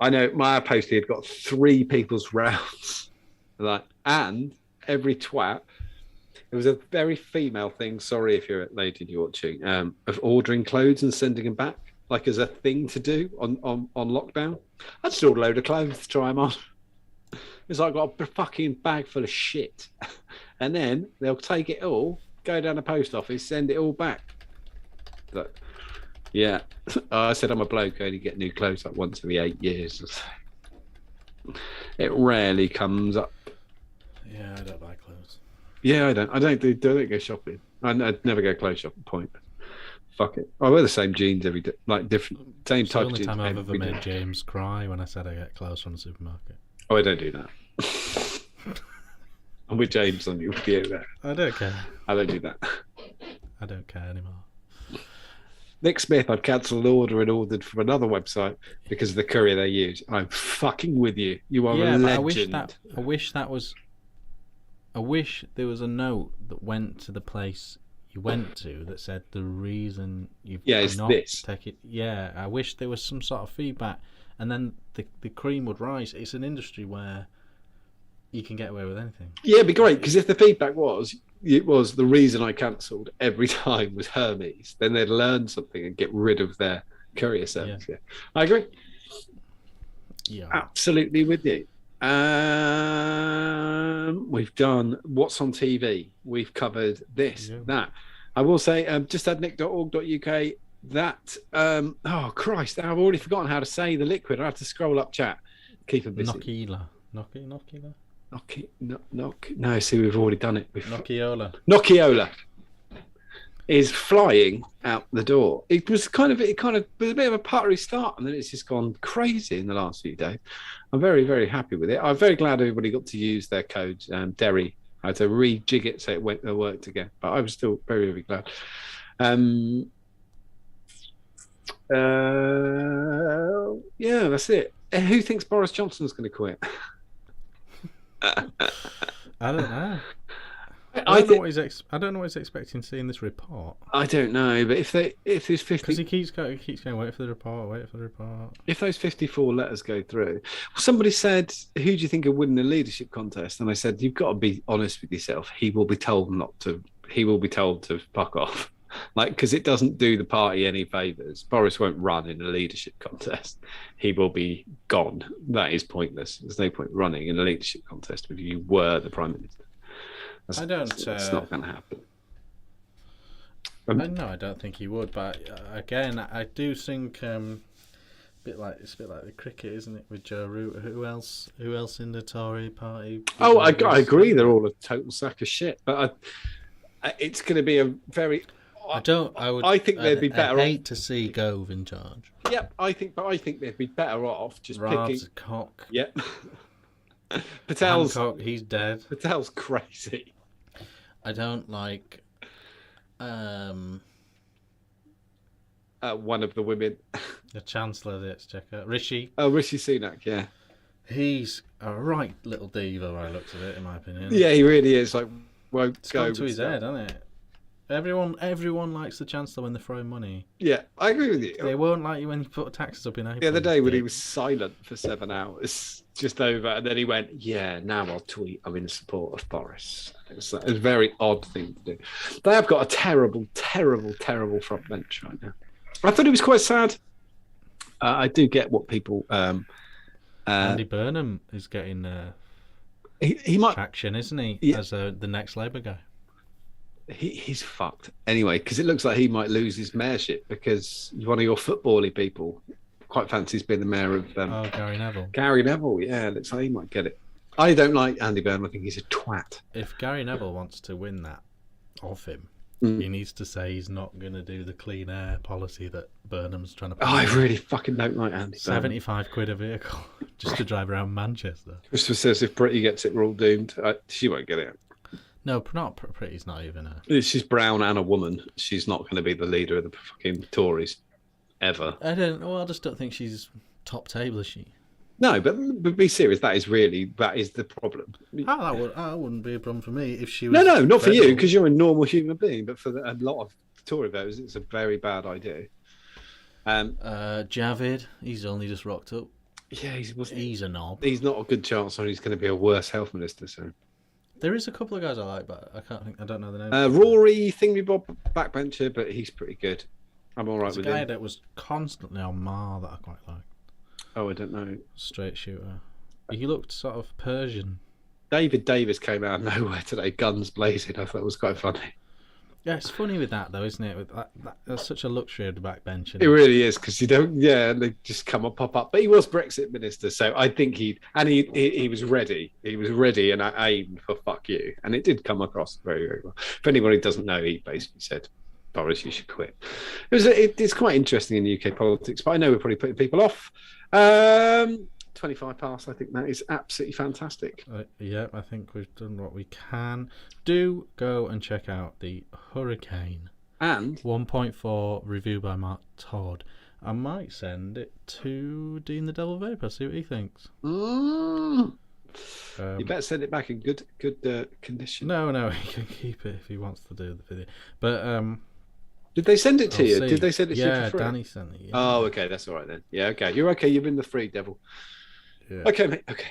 I know my postie had got 3 people's rounds, and every twat. It was a very female thing. Sorry if you're a lady and you're watching, of ordering clothes and sending them back, like as a thing to do on lockdown. I just ordered a load of clothes to try them on. It's like I got a fucking bag full of shit, and then they'll take it all go down the post office, send it all back. But, yeah. I said I'm a bloke, I only get new clothes like once every 8 years. It rarely comes up. Yeah, I don't buy clothes. Yeah, I don't go shopping. I'd never go clothes shopping. Point. Fuck it. I wear the same jeans every day, like different, same It's type the of only jeans. time I've ever every day. made James cry when I said I get clothes from the supermarket. Oh, I don't do that. I'm with James on your view there. I don't care. I don't do that. I don't care anymore. Nick Smith, I've cancelled an order and ordered from another website because of the courier they use. I'm fucking with you. You are a legend. I wish there was a note that went to the place you went to that said the reason you've not taken. Yeah, I wish there was some sort of feedback, and then the cream would rise. It's an industry where you can get away with anything. Yeah, it'd be great, because if the feedback was the reason I cancelled every time was Hermes, then they'd learn something and get rid of their courier service. Yeah. I agree. Yeah, absolutely with you. We've done what's on TV. We've covered this, that. I will say, just had nick.org.uk. That oh Christ, I've already forgotten how to say the liquid. I have to scroll up chat. Keep it busy. Nociola. No, see, we've already done it before. Nociola is flying out the door. It was kind of was a bit of a puttery start, and then it's just gone crazy in the last few days. I'm very, very happy with it. I'm very glad everybody got to use their code. Derry, I had to rejig it so it worked again, but I was still very, very glad. Yeah, that's it. Who thinks Boris Johnson's going to quit? I don't know. I don't know what he's expecting to see in this report. I don't know, but if there's 50, because he keeps going, wait for the report. If those 54 letters go through, somebody said, "Who do you think will win the leadership contest?" And I said, "You've got to be honest with yourself. He will be told not to. He will be told to fuck off." Because it doesn't do the party any favours. Boris won't run in a leadership contest. He will be gone. That is pointless. There's no point running in a leadership contest if you were the Prime Minister. It's not going to happen. No, I don't think he would. But again, I do think it's a bit like the cricket, isn't it, with Joe Root? Who else in the Tory party? Oh, I agree. They're all a total sack of shit. But it's going to be a very... I think they'd be better off. I'd hate to see Gove in charge. Yep, I think they'd be better off just picking cock. Yep. Patel's Hancock, he's dead. Patel's crazy. I don't like one of the women. The Chancellor of the Exchequer, Rishi. Oh, Rishi Sunak, yeah. He's a right little diva by the looks of it, in my opinion. Yeah, he really is. Like, won't it's go gone to his head, hasn't it? Everyone likes the Chancellor when they're throwing money. Yeah, I agree with you. They won't like you when you put taxes up in April. The other day when he was silent for 7 hours, just over, and then he went, "Yeah, now I'll tweet. I'm in support of Boris." It's a very odd thing to do. They have got a terrible, terrible, terrible front bench right now. I thought it was quite sad. I do get what people. Andy Burnham is getting he might traction, isn't he? Yeah. As the next Labour guy. He's fucked anyway, because it looks like he might lose his mayorship because one of your footbally people quite fancies being the mayor of Gary Neville. Gary Neville, yeah, looks like he might get it. I don't like Andy Burnham. I think he's a twat. If Gary Neville wants to win that off him, he needs to say he's not going to do the clean air policy that Burnham's trying to put. I really fucking don't like Andy Burnham. £75 a vehicle just to drive around Manchester. Christopher says if Pretty gets it, we're all doomed. She won't get it. No, not Pretty's not even a... She's brown and a woman. She's not going to be the leader of the fucking Tories, ever. I just don't think she's top table, is she? No, but be serious. That is the problem. That wouldn't be a problem for me if she was... No, not for you, because you're a normal human being. But for a lot of Tory voters, it's a very bad idea. Javid, he's only just rocked up. Yeah, he's a knob. He's not a good chance, or he's going to be a worse health minister soon. There is a couple of guys I like, but I don't know the name. Rory Thingamy-Bob, backbencher, but he's pretty good. I'm all right with him. There's a guy that was constantly on Mar that I quite like. Oh, I don't know. Straight shooter. He looked sort of Persian. David Davis came out of nowhere today, guns blazing. I thought it was quite funny. Yeah, it's funny with that though, isn't it? With that's such a luxury of the backbench. It really is, because you don't, and they just come and pop up. But he was Brexit minister, so I think he was ready. He was ready, and I aimed for "fuck you," and it did come across very, very well. If anybody doesn't know, he basically said, "Boris, you should quit." It's quite interesting in UK politics, but I know we're probably putting people off. 25 past, I think that is absolutely fantastic. Yeah, I think we've done what we can. Do go and check out the Hurricane And 1.4 review by Mark Todd. I might send it to Dean the Devil Vapor, see what he thinks. you better send it back in good condition. No, he can keep it if he wants to do the video. But did they send it to you? see. Did they send it to you for free? Danny sent it. Yeah. Oh, okay, that's all right then. Yeah, okay, you're okay. You've been the free devil. Yeah. Okay, mate. Okay.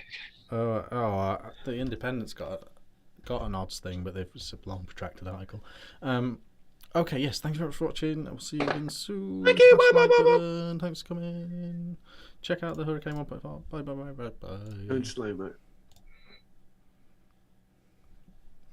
The Independent's got an odds thing, but it's a long protracted article. Okay, yes, thanks very much for watching. I'll see you again soon. Thank you. Bye. Thanks for coming. Check out the Hurricane 1.4. Bye. Go in slow-mo.